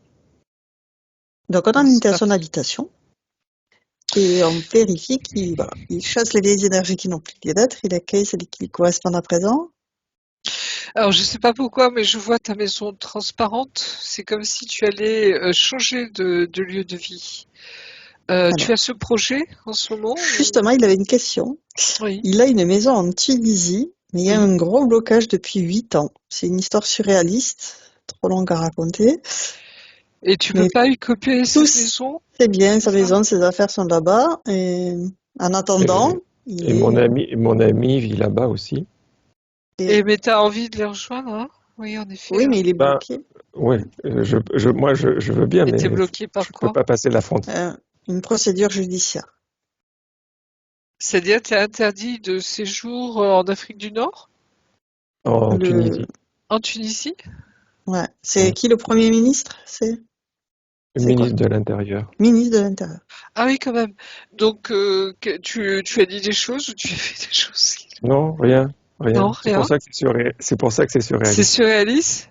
Donc on Bon, en c'est était à son parti. habitation et on vérifie qu'il voilà, il chasse les vieilles énergies qui n'ont plus lieu d'être, il accueille celles qui lui correspondent à présent. Alors, je sais pas pourquoi, mais je vois ta maison transparente. C'est comme si tu allais changer de lieu de vie. Tu as Alors, ce projet en ce moment justement, il avait une question. Oui, Il a une maison en Tunisie, mais il y a oui. un gros blocage depuis 8 ans. C'est une histoire surréaliste, trop longue à raconter, Et tu peux mais pas y copier tout cette maison, c'est bien, c'est sa ça? maison, ses affaires sont là-bas, et en attendant, Et, il est, et mon ami vit là-bas aussi. Et et- mais t'as envie de les rejoindre, hein? Oui, en effet, oui, mais hein. il est Ben, bloqué. ouais, moi, je veux bien, Et t'es mais bloqué je par peux quoi? pas passer la frontière Euh, une procédure judiciaire. C'est-à-dire, t'es interdit de séjour en Afrique du Nord? en Le, Tunisie. En Tunisie? ouais. C'est Ouais. qui le Premier ministre? Le C'est quoi? ministre de l'Intérieur. Ministre de l'Intérieur. Ah oui, quand même. Donc, tu as dit des choses ou tu as fait des choses? Non, rien, Non, rien. rien. C'est pour ça que c'est C'est surréaliste. surréaliste?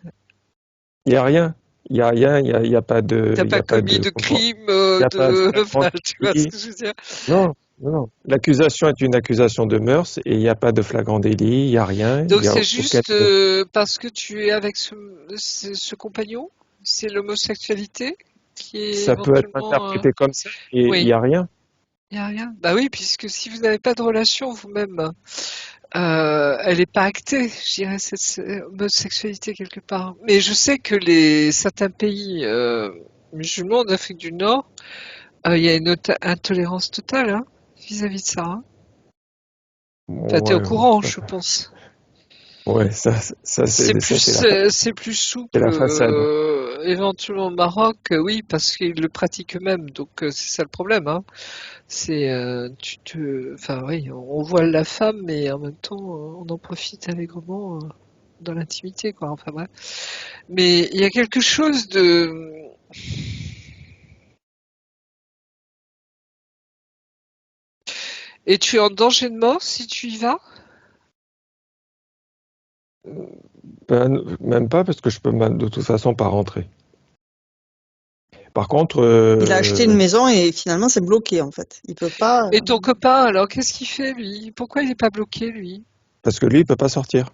Il y a rien. Il y a rien. T'as Il y pas a pas commis de de contrôle. crime, Il y a pas de flagrant enfin, tu vois ce délit. que je veux dire? Non, non, non. L'accusation est une accusation de mœurs et il n'y a pas de flagrant délit. Il y a rien. Il Donc y a c'est aucune. juste parce que tu es avec ce compagnon? C'est l'homosexualité qui est Ça peut être éventuellement... interprété comme ça et il y Oui, a rien. il n'y a rien. Bah oui, puisque si vous n'avez pas de relation vous-même, elle n'est pas actée, je dirais, cette homosexualité quelque part. Mais je sais que certains pays musulmans d'Afrique du Nord, il y a une intolérance totale, hein, vis-à-vis de ça, hein. Enfin, t'es au Ouais, courant, je pense. ouais, ça C'est plus c'est souple, la façade. éventuellement au Maroc, oui, parce qu'ils le pratiquent eux-mêmes, donc c'est ça le problème, hein. Enfin oui, on voile la femme, mais en même temps, on en profite allègrement dans l'intimité, quoi. Enfin bref. Mais il y a quelque chose de... Et tu es en danger de mort si tu y vas? Ben, même pas parce que je peux de toute façon pas rentrer. Par contre, Il a acheté une maison et finalement c'est bloqué en fait. Il peut pas. Et ton copain, alors, qu'est-ce qu'il fait, lui? Pourquoi il n'est pas bloqué, lui? parce que lui, il peut pas sortir.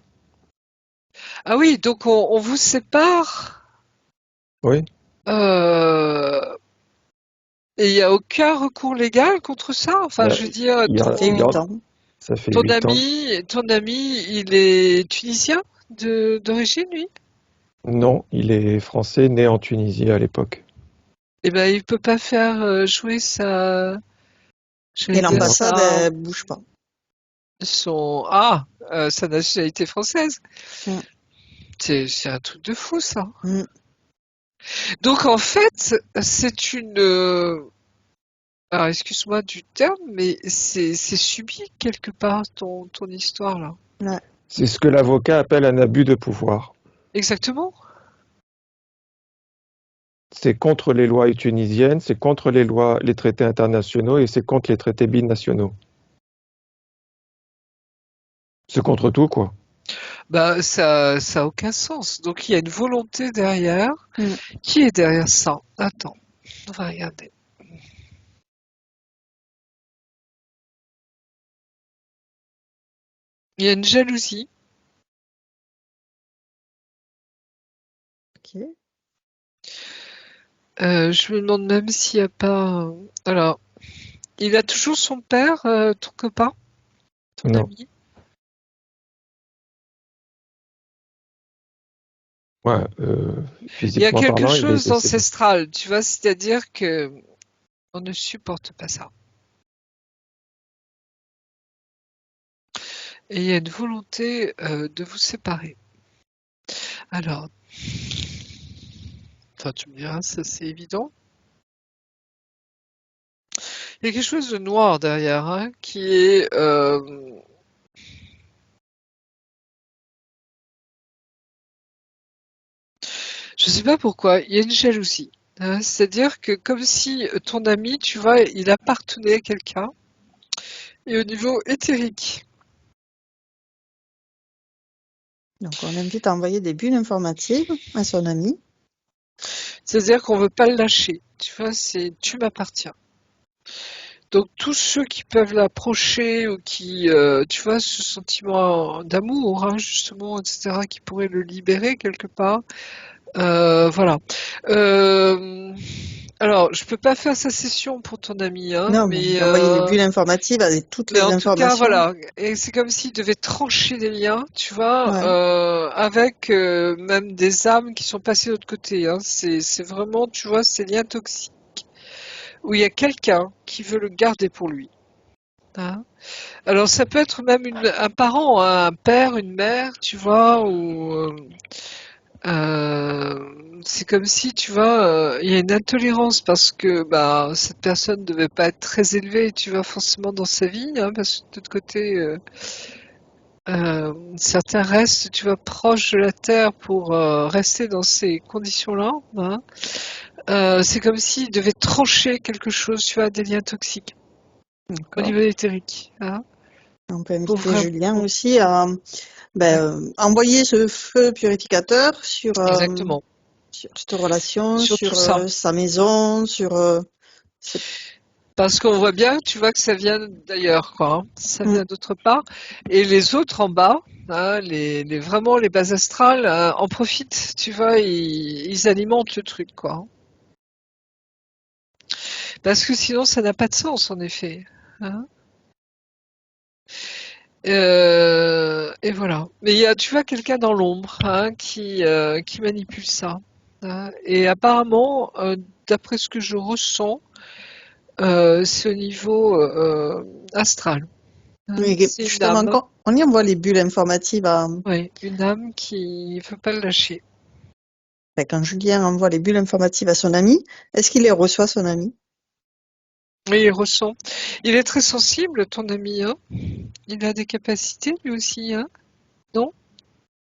Ah oui, donc on vous sépare. Oui, Euh, Et il n'y a aucun recours légal contre ça? il Enfin, y a, je veux dire, il y Ça a- fait il y a- 8 ans. ça fait 8 ans. ton ami, il est tunisien d'origine, lui? Non, il est français, né en Tunisie à l'époque. Eh ben, il peut pas faire jouer Et j'allais dire Non, l'ambassade, elle bouge pas. sa nationalité française. Mm. C'est un truc de fou, ça. Mm. Donc, en fait, c'est une, alors, excuse-moi du terme, mais c'est subi quelque part ton histoire là. Ouais. c'est ce que l'avocat appelle un abus de pouvoir. Exactement. C'est contre les lois tunisiennes, c'est contre les traités internationaux et c'est contre les traités binationaux. C'est contre tout, quoi. Bah, ça a aucun sens. Donc il y a une volonté derrière. Mm. Qui est derrière ça? Attends, on va regarder. Il y a une jalousie. Ok. Je me demande même s'il n'y a pas. Alors, il a toujours son père, ton copain, ton Non. ami. Ouais, Il y a physiquement quelque parlant, il est chose décédé. d'ancestral, tu vois, c'est-à-dire que on ne supporte pas ça. Et il y a une volonté de vous séparer. Alors, enfin, tu me diras, ça c'est évident. Il y a quelque chose de noir derrière, hein, qui est je sais pas pourquoi, il y a une jalousie. Hein, c'est-à-dire que comme si ton ami, tu vois, il appartenait à quelqu'un, et au niveau éthérique. Donc, on l'invite à envoyer des bulles informatives à son ami. C'est-à-dire qu'on veut pas le lâcher. Tu vois, c'est tu m'appartiens. Donc tous ceux qui peuvent l'approcher ou qui, tu vois, ce sentiment d'amour, hein, justement, etc., qui pourrait le libérer quelque part, voilà. Euh, alors, je peux pas faire sa session pour ton ami, hein, Non, mais d'envoyer les bulles informatives avec toutes mais les en tout cas, informations. voilà. Et c'est comme s'il devait trancher des liens, tu vois, Ouais. avec même des âmes qui sont passées de l'autre côté. Hein. C'est vraiment, tu vois, ces liens toxiques où il y a quelqu'un qui veut le garder pour lui. Hein. Alors ça peut être même un parent, hein, un père, une mère, tu vois, ou c'est comme si, tu vois, il y a une intolérance parce que bah cette personne ne devait pas être très élevée, tu vois, forcément dans sa vie, hein, parce que de l'autre côté, certains restent, tu vois, proches de la terre pour rester dans ces conditions-là. Hein. C'est comme s'il devait trancher quelque chose, tu vois, des liens toxiques au D'accord. niveau éthérique. Hein, On peut pour inviter vraiment. Julien aussi à Ouais, envoyer ce feu purificateur exactement. sur cette relation, Sur tout sur ça. sa maison, sur ses- Parce qu'on voit bien, tu vois que ça vient d'ailleurs, quoi. Hein. Ça Mm. vient d'autre part. Et les autres en bas, hein, vraiment les bases astrales, en profitent, tu vois, ils alimentent le truc, quoi. Hein. Parce que sinon, ça n'a pas de sens, en effet. Hein. Et voilà. Mais il y a, tu vois, quelqu'un dans l'ombre hein, qui manipule ça. Hein. Et apparemment, d'après ce que je ressens, c'est au niveau astral. Hein. Mais C'est une justement, âme. quand on y envoie les bulles informatives Oui, une âme qui ne veut pas le lâcher. quand Julien envoie les bulles informatives à son ami, est-ce qu'il les reçoit, son ami? Oui, il ressent. Il est très sensible, ton ami, hein. Il a des capacités, lui aussi, hein. Non?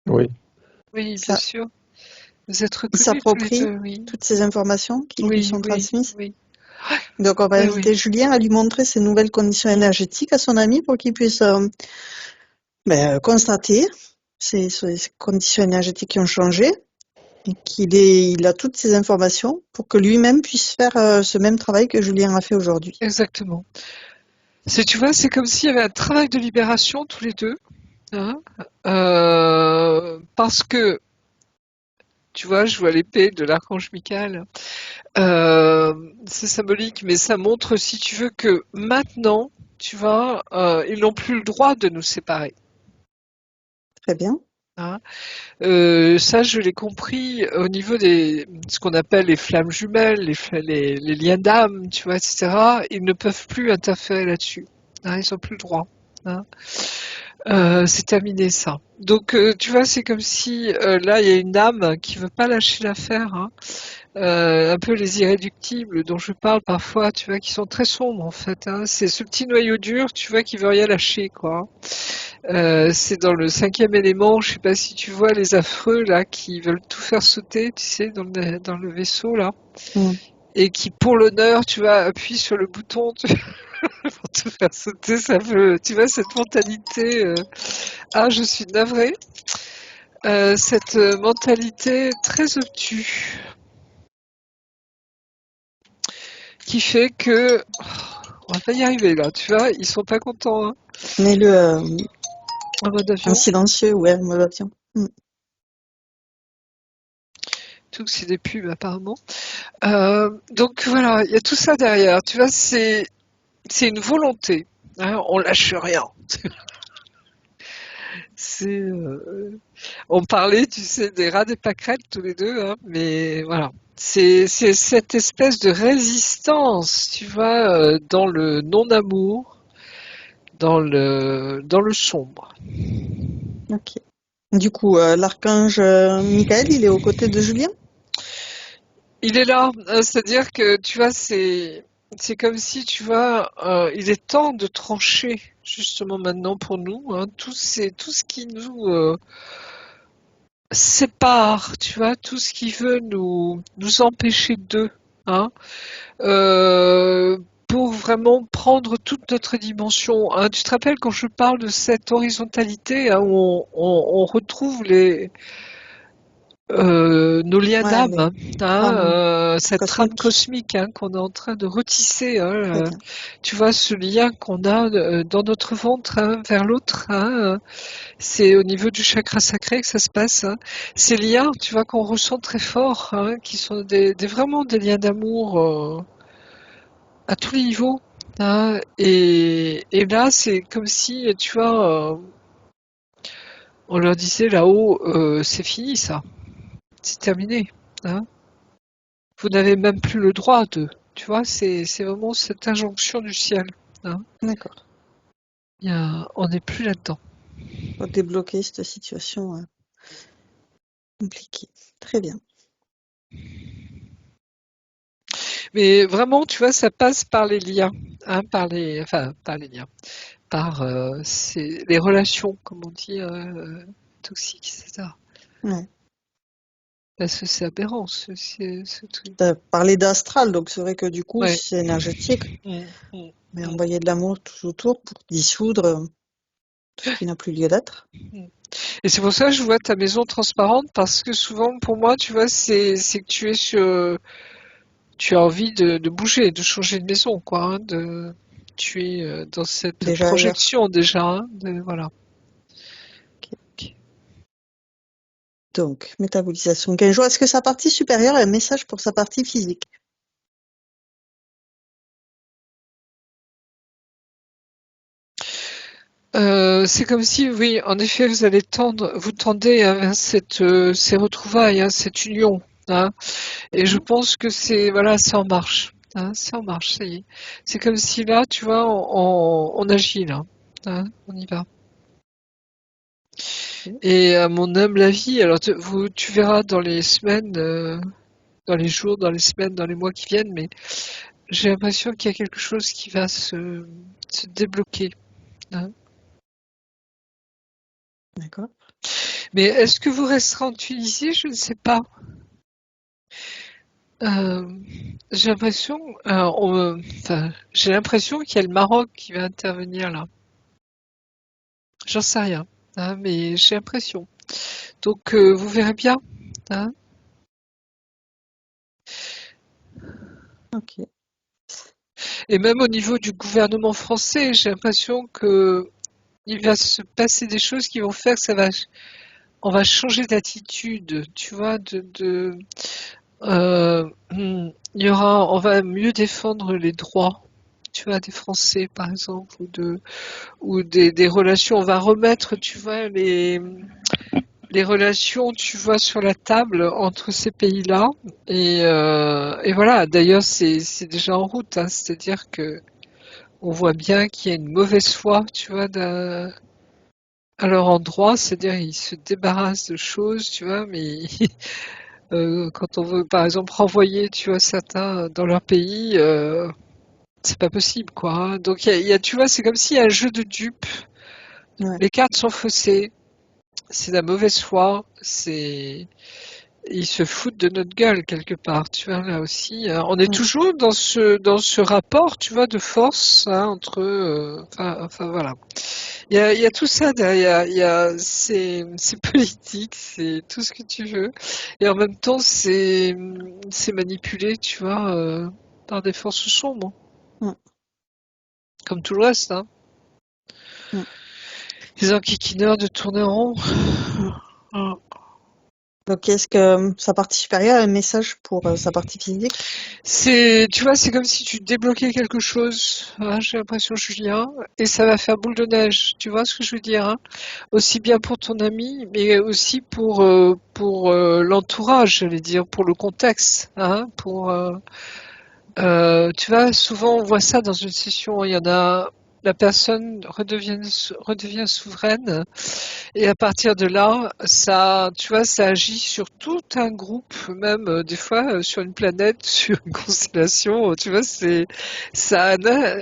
Oui. Oui, bien Ça, sûr. Vous êtes il reconnus tous les s'approprie deux, oui. toutes ces informations qui lui Oui, sont oui, transmises. oui. Donc, on va Oui, inviter oui. Julien à lui montrer ces nouvelles conditions énergétiques à son ami pour qu'il puisse constater ces conditions énergétiques qui ont changé et il a toutes ces informations pour que lui-même puisse faire ce même travail que Julien a fait aujourd'hui. Exactement. Tu vois, c'est comme s'il y avait un travail de libération tous les deux, hein. Parce que, tu vois, je vois l'épée de l'archange Michael. C'est symbolique, mais ça montre, si tu veux, que maintenant, tu vois, ils n'ont plus le droit de nous séparer. Très bien. Hein. Ça, je l'ai compris au niveau des ce qu'on appelle les flammes jumelles, les liens d'âme, tu vois, etc. Ils ne peuvent plus interférer là-dessus. Hein, ils n'ont plus le droit. Hein. C'est terminé ça. Donc, tu vois, c'est comme si là, il y a une âme qui veut pas lâcher l'affaire. Hein. Un peu les irréductibles dont je parle parfois, tu vois, qui sont très sombres en fait. Hein. C'est ce petit noyau dur, tu vois, qui veut rien lâcher, quoi. C'est dans le cinquième élément, je sais pas si tu vois les affreux là qui veulent tout faire sauter, tu sais, dans le vaisseau là, Mm. et qui pour l'honneur, tu vois, appuient sur le bouton. pour te faire sauter, ça veut, tu vois, cette mentalité, ah, je suis navrée, cette mentalité très obtuse, qui fait que, on va pas y arriver là, tu vois, ils sont pas contents, hein, Mets-le en mode en avion. silencieux, ouais, en mode avion. Tout que c'est des pubs apparemment. Donc voilà, il y a tout ça derrière, tu vois, c'est une volonté, hein, on lâche rien. C'est, on parlait, tu sais, des rats des pâquerettes tous les deux, hein, mais voilà. C'est cette espèce de résistance, tu vois, dans le non-amour, dans le sombre. Ok. Du coup, l'archange Michael, il est aux côtés de Julien? Il est là, c'est-à-dire que, tu vois, c'est comme si, tu vois, il est temps de trancher, justement maintenant pour nous, hein, tout ce qui nous sépare, tu vois, tout ce qui veut nous empêcher d'eux, hein, euh, pour vraiment prendre toute notre dimension, hein. Tu te rappelles quand je parle de cette horizontalité, hein, où on retrouve nos liens Ouais, d'âme, les hein, trames cette trame cosmiques. cosmique, hein, qu'on est en train de retisser, hein, Très bien. tu vois, ce lien qu'on a dans notre ventre, hein, vers l'autre, hein, c'est au niveau du chakra sacré que ça se passe, hein. Ces liens, tu vois, qu'on ressent très fort, hein, qui sont vraiment des liens d'amour à tous les niveaux, hein. Et là, c'est comme si, tu vois, on leur disait là-haut, c'est fini ça, c'est terminé, hein. Vous n'avez même plus le droit de. Tu vois, c'est vraiment cette injonction du ciel, hein. D'accord. On n'est plus là-dedans. Faut débloquer cette situation compliquée. Très bien. Mais vraiment, tu vois, ça passe par les liens, hein, enfin, par les liens, par les relations, comme on dit, toxiques, etc. Ouais. Parce que c'est aberrant, ce truc. Tu as parlé d'astral, donc c'est vrai que du coup, Ouais. c'est énergétique. Mm. Mais envoyer de l'amour tout autour pour dissoudre tout ce qui n'a plus lieu d'être. Et c'est pour ça que je vois ta maison transparente, parce que souvent, pour moi, tu vois, c'est que tu as envie de bouger, de changer de maison, quoi, hein, tu es dans cette Déjà ailleurs. projection déjà, hein, voilà. Ok. Donc, métabolisation 15 jours. Est-ce que sa partie supérieure a un message pour sa partie physique? C'est comme si, oui, en effet, vous tendez, hein, vers ces retrouvailles, hein, cette union, hein. Et je pense que voilà, c'est en marche, hein, c'est en marche, ça y est. C'est comme si là, tu vois, on agit là, hein, on y va. Et à mon humble avis, alors tu verras dans les semaines, dans les jours, dans les semaines, dans les mois qui viennent, mais j'ai l'impression qu'il y a quelque chose qui va se débloquer, hein. D'accord. Mais est-ce que vous resterez en Tunisie? Je ne sais pas. Euh, j'ai l'impression, enfin, j'ai l'impression qu'il y a le Maroc qui va intervenir là. J'en sais rien, hein, mais j'ai l'impression. Donc vous verrez bien, hein. Ok. Et même au niveau du gouvernement français, j'ai l'impression que il va se passer des choses qui vont faire que on va changer d'attitude, tu vois, on va mieux défendre les droits, tu vois, des Français par exemple, ou des relations. On va remettre, tu vois, les relations, tu vois, sur la table entre ces pays-là. Et voilà. D'ailleurs, c'est déjà en route, hein. C'est-à-dire que on voit bien qu'il y a une mauvaise foi, tu vois, à leur endroit. C'est-à-dire ils se débarrassent de choses, tu vois, mais quand on veut, par exemple, renvoyer, tu vois, certains dans leur pays, c'est pas possible, quoi, hein. Donc tu vois, c'est comme s'il y a un jeu de dupes. Ouais. Les cartes sont faussées. C'est de la mauvaise foi. ils se foutent de notre gueule quelque part, tu vois, là aussi. On est Mm. toujours dans ce rapport, tu vois, de force entre... enfin, voilà. Il y a tout ça derrière. C'est politique, c'est tout ce que tu veux. Et en même temps, c'est manipulé, tu vois, par des forces sombres, Mm. comme tout le reste, hein. Mm. Les enquiquineurs de tourner en rond. Mm. Ah. Donc, est-ce que sa partie supérieure a un message pour sa partie physique? Tu vois, c'est comme si tu débloquais quelque chose, hein, j'ai l'impression, Julien, et ça va faire boule de neige. Tu vois ce que je veux dire, hein? Aussi bien pour ton ami, mais aussi pour l'entourage, j'allais dire, pour le contexte, hein, tu vois, souvent on voit ça dans une session. Il y en a, la personne redevient souveraine, et à partir de là, ça, tu vois, ça agit sur tout un groupe, même des fois sur une planète, sur une constellation. Tu vois,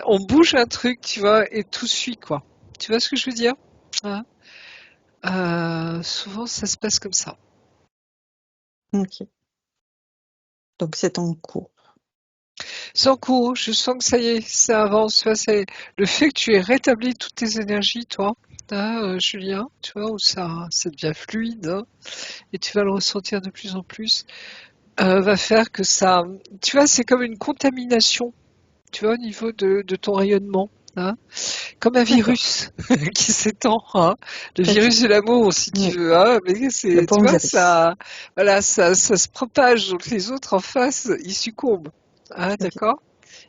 on bouge un truc, tu vois, et tout suit quoi. Tu vois ce que je veux dire? Hein. Souvent, ça se passe comme ça. Ok. Donc, c'est en cours. C'est en cours, je sens que ça y est, ça avance. Tu vois, c'est le fait que tu aies rétabli toutes tes énergies, toi, hein, Julien, tu vois, où ça devient fluide, hein, et tu vas le ressentir de plus en plus. Va faire que ça, tu vois, c'est comme une contamination, tu vois, au niveau de ton rayonnement, hein, comme un D'accord. virus qui s'étend, hein, le Ok. virus de l'amour, si tu Oui. veux, hein, mais Le tu bon vois, virus. voilà, ça se propage, donc les autres en face, ils succombent, hein, Ok. d'accord?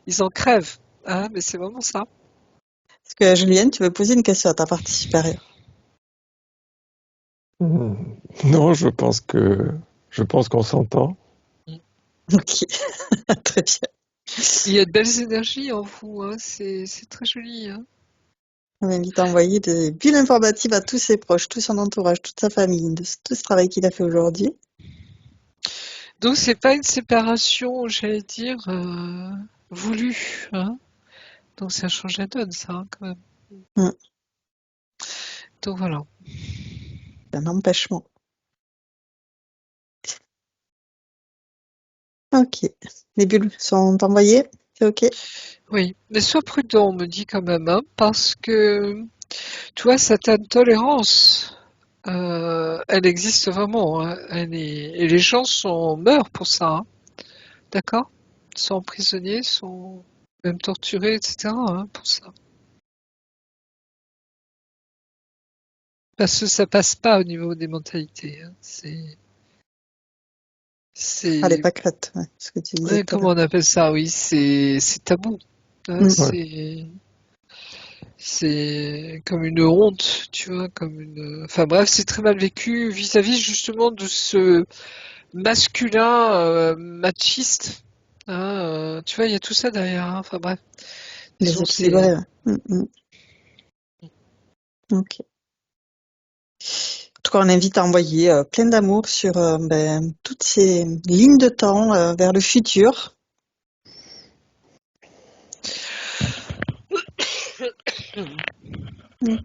Ils en crèvent, hein, mais c'est vraiment ça. Est-ce que, Julienne, tu veux poser une question à ta partie supérieure? Non, je pense qu'on s'entend. Ok. Très bien. Il y a de belles énergies en vous, hein, c'est très joli, hein. On m'invite à envoyer des bulles informatives à tous ses proches, tout son entourage, toute sa famille, de tout ce travail qu'il a fait aujourd'hui. Donc c'est pas une séparation, j'allais dire, voulue, hein. Donc ça change la donne, ça, hein, quand même. Mm. Donc voilà. C'est un empêchement. Ok. Les bulles sont envoyées. C'est ok. Oui, mais sois prudent, on me dit quand même, hein, parce que, tu vois, cette intolérance, elle existe vraiment, hein, et les gens meurent pour ça, hein, d'accord? Sont emprisonnés, sont même torturés, etc., hein, pour ça. Parce que ça passe pas au niveau des mentalités, hein. Ah, les C'est, pâquerettes, ouais, ce que tu disais ouais, tout à comment l'heure. on appelle ça? Oui, c'est tabou, hein, Mm. Ouais. c'est comme une honte, tu vois, comme une. Enfin bref, c'est très mal vécu vis-à-vis justement de ce masculin machiste, hein, tu vois, il y a tout ça derrière, hein. Enfin bref, disons, c'est. Déséquilibré, ouais. Ok. En tout cas, on invite à envoyer plein d'amour sur toutes ces lignes de temps vers le futur. Mm.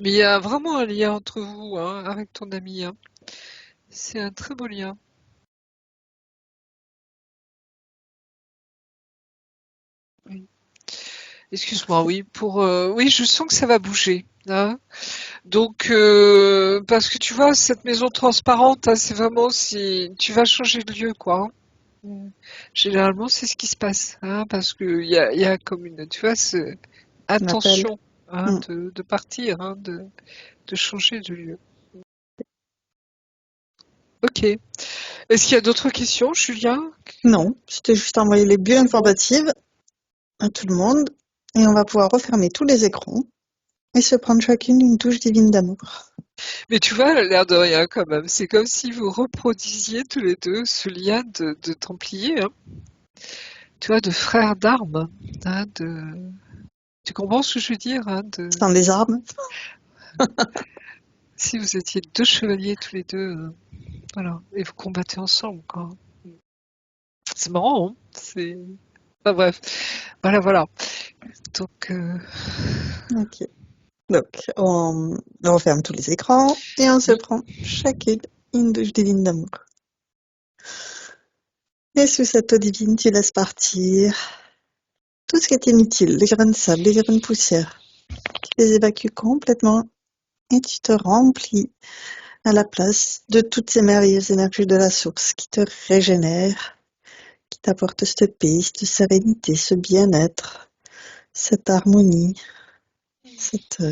Mais il y a vraiment un lien entre vous, hein, avec ton ami, hein. C'est un très beau lien. Oui. Excuse-moi, oui, oui, je sens que ça va bouger, hein. Donc, parce que tu vois, cette maison transparente, hein, c'est vraiment si tu vas changer de lieu, quoi, hein. Généralement, c'est ce qui se passe, hein, parce que il y a comme une, tu vois, On appelle. intention, hein, Mm. de partir, hein, de changer de lieu. Ok. Est-ce qu'il y a d'autres questions, Julien? Non, c'était juste envoyer les bulles Non. informatives à tout le monde et on va pouvoir refermer tous les écrans et se prendre chacune une touche divine d'amour. Mais tu vois, l'air de rien quand même. C'est comme si vous reproduisiez tous les deux ce lien de Templiers, hein. Tu vois, de frères d'armes, hein, tu comprends ce que je veux dire, hein, Sans les armes. si vous étiez deux chevaliers tous les deux, voilà, et vous combattez ensemble, quoi. C'est marrant, hein, enfin, bref, voilà. Donc, Ok. Donc, on referme tous les écrans et on se oui, prend chacune une douche divine d'amour. Et sous cette eau divine, tu laisses partir tout ce qui est inutile, les grains de sable, les grains de poussière. Tu les évacues complètement et tu te remplis à la place de toutes ces merveilleuses énergies de la source qui te régénèrent, qui t'apportent cette paix, cette sérénité, ce bien-être, cette harmonie, cet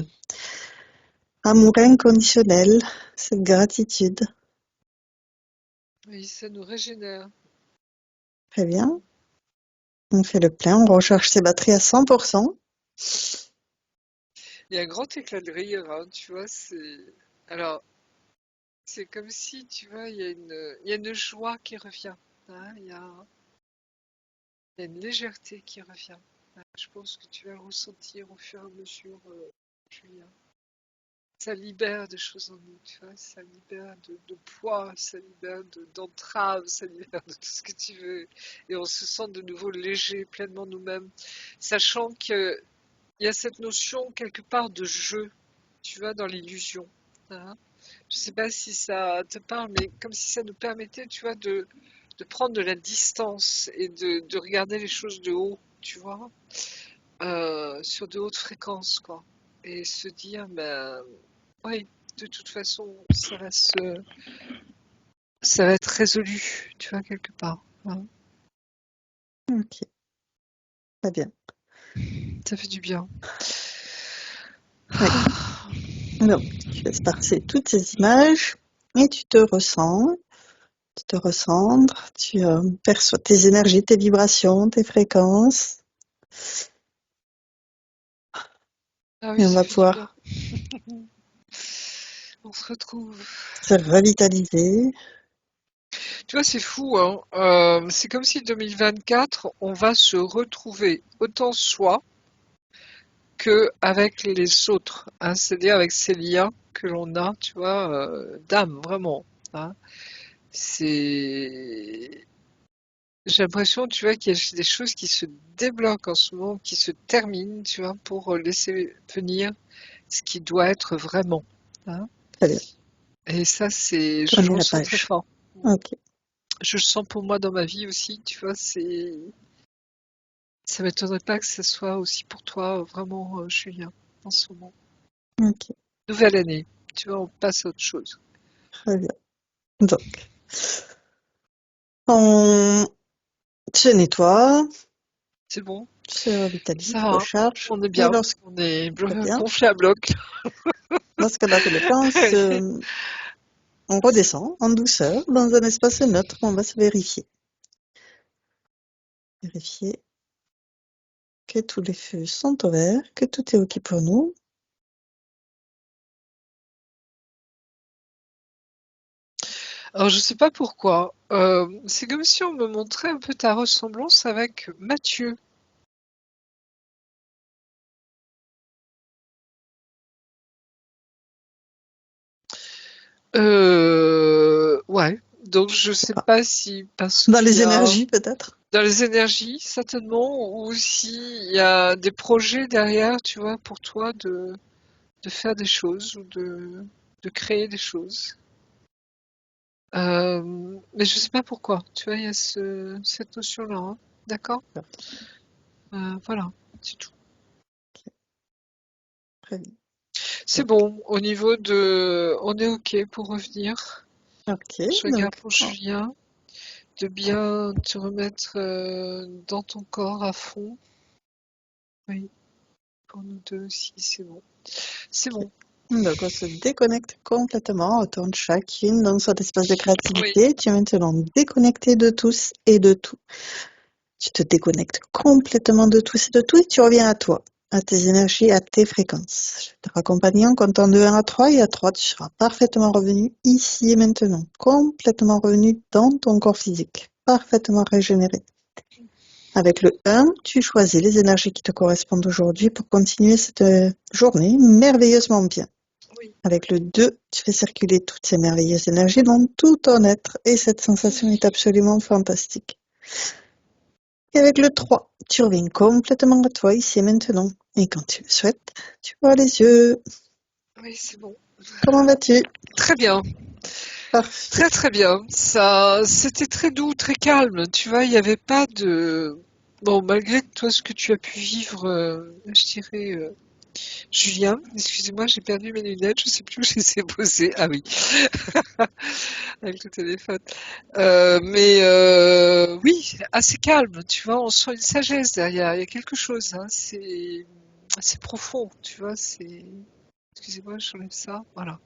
amour inconditionnel, cette gratitude. Oui, ça nous régénère. Très bien. On fait le plein, on recharge ses batteries à 100%. Il y a un grand éclat de rire, hein, tu vois, Alors, c'est comme si, tu vois, il y a une joie qui revient, hein, il y a une légèreté qui revient. Je pense que tu vas le ressentir au fur et à mesure, Julien. Ça libère des choses en nous, tu vois, ça libère de poids, ça libère d'entraves, ça libère de tout ce que tu veux. Et on se sent de nouveau léger, pleinement nous-mêmes, sachant qu'il y a cette notion quelque part de jeu, tu vois, dans l'illusion. Hein. Je ne sais pas si ça te parle, mais comme si ça nous permettait, tu vois, de prendre de la distance et de regarder les choses de haut, tu vois, sur de hautes fréquences, quoi. Et se dire, ben, oui, de toute façon, ça va être résolu, tu vois, quelque part. Hein. Ok, très bien. Ça fait du bien. Oui. Donc, tu laisses passer toutes ces images et tu te recentres, tu perçois tes énergies, tes vibrations, tes fréquences. Ah oui, Et on ça va fait du bien. pouvoir On se retrouve. se revitaliser. Tu vois, c'est fou, hein. C'est comme si 2024, on va se retrouver autant soi que avec les autres, hein. C'est-à-dire avec ces liens que l'on a, tu vois, d'âme, vraiment. Hein. C'est J'ai l'impression, tu vois, qu'il y a des choses qui se débloquent en ce moment, qui se terminent, tu vois, pour laisser venir ce qui doit être vraiment. Hein. Très bien. Et ça, je le Tournez la ressens très page. fort. Ok. Je le sens pour moi dans ma vie aussi, tu vois, ça m'étonnerait pas que ce soit aussi pour toi, vraiment, Julien, en ce moment. Ok. Nouvelle année, tu vois, on passe à autre chose. Très bien. Donc, on se nettoie, C'est bon, se revitalise, ça va, recharge. on est Et bien, on est très bien. gonflé à bloc. Lorsqu'on a fait le plein, on redescend en douceur dans un espace neutre. On va se vérifier. Vérifier que tous les feux sont au vert, que tout est OK pour nous. Alors, je sais pas pourquoi. C'est comme si on me montrait un peu ta ressemblance avec Mathieu. Ouais. Donc, je sais Pas. pas si parce Dans qu'il les y a énergies, peut-être. dans les énergies, certainement, ou s'il y a des projets derrière, tu vois, pour toi de faire des choses ou de créer des choses. Mais je sais pas pourquoi. Tu vois, il y a cette notion-là. Hein. D'accord? Voilà, c'est tout. Ok, très bien. C'est Donc, bon, au niveau de... On est OK pour revenir. ok, Je regarde donc, pour Julien, de bien te remettre dans ton corps à fond. Oui, pour nous deux aussi, c'est bon. C'est ok. bon. Donc, on se déconnecte complètement, on retourne chacune dans son espace de Oui. créativité. Tu es maintenant déconnecté de tous et de tout. Tu te déconnectes complètement de tous et de tout et tu reviens à toi, à tes énergies, à tes fréquences. Je vais te raccompagner en comptant de 1 à 3 et à 3, tu seras parfaitement revenu ici et maintenant, complètement revenu dans ton corps physique, parfaitement régénéré. Avec le 1, tu choisis les énergies qui te correspondent aujourd'hui pour continuer cette journée merveilleusement bien. Oui. Avec le 2, tu fais circuler toutes ces merveilleuses énergies dans tout ton être et cette sensation est absolument fantastique. Et avec le 3, tu reviens complètement à toi ici et maintenant. Et quand tu le souhaites, tu ouvres les yeux. Oui, c'est bon. Comment vas-tu? Très bien. Parfait. Très très bien. Ça, c'était très doux, très calme. Tu vois, il n'y avait pas de. Bon, malgré toi ce que tu as pu vivre, je dirais, Julien. Excusez-moi, j'ai perdu mes lunettes. Je sais plus où je les ai posées. Ah oui, avec le téléphone. Oui, assez calme. Tu vois, on sent une sagesse derrière. Il y a quelque chose. Hein. C'est profond. Tu vois, c'est. Excusez-moi, j'enlève ça. Voilà.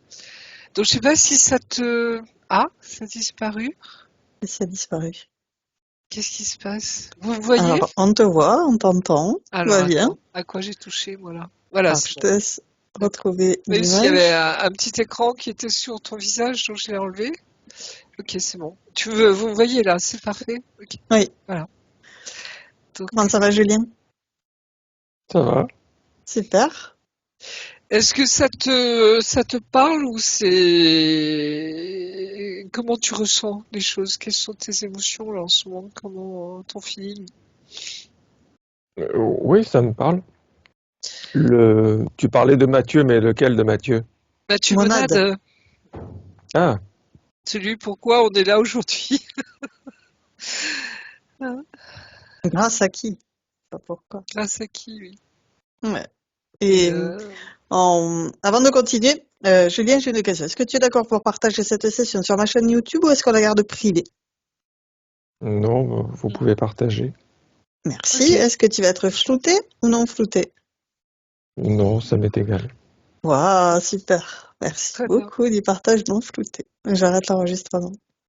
Donc, je sais pas si ça te. Ah, ça a disparu. Et ça a disparu. Qu'est-ce qui se passe? Vous me voyez? Alors, on te voit, on t'entend, tout Alors, va bien. attends. À quoi j'ai touché? Voilà. Voilà, Alors, c'est je bon. te laisse retrouver Même s'il y avait l'image. un petit écran qui était sur ton visage, donc je l'ai enlevé. Ok, c'est bon. Vous me voyez là, c'est parfait. Ok, Oui. voilà. Donc, Comment ça va, Julien? Ça va. Super. est-ce que ça te parle ou c'est comment tu ressens les choses? Quelles sont tes émotions là en ce moment? Comment ton feeling? Oui, ça me parle. Tu parlais de Mathieu, mais lequel de Mathieu? Mathieu Monade. Monade, Ah, celui pourquoi on est là aujourd'hui. Grâce à qui? Pas pourquoi. Grâce à qui, oui. Ouais. Et Et avant de continuer, Julien, j'ai une question. Est-ce que tu es d'accord pour partager cette session sur ma chaîne YouTube ou est-ce qu'on la garde privée? non, vous pouvez partager. Merci. ok, Est-ce que tu vas être flouté ou non flouté? Non, ça m'est égal. Waouh, super. Merci très bien. beaucoup du partage non flouté. J'arrête l'enregistrement.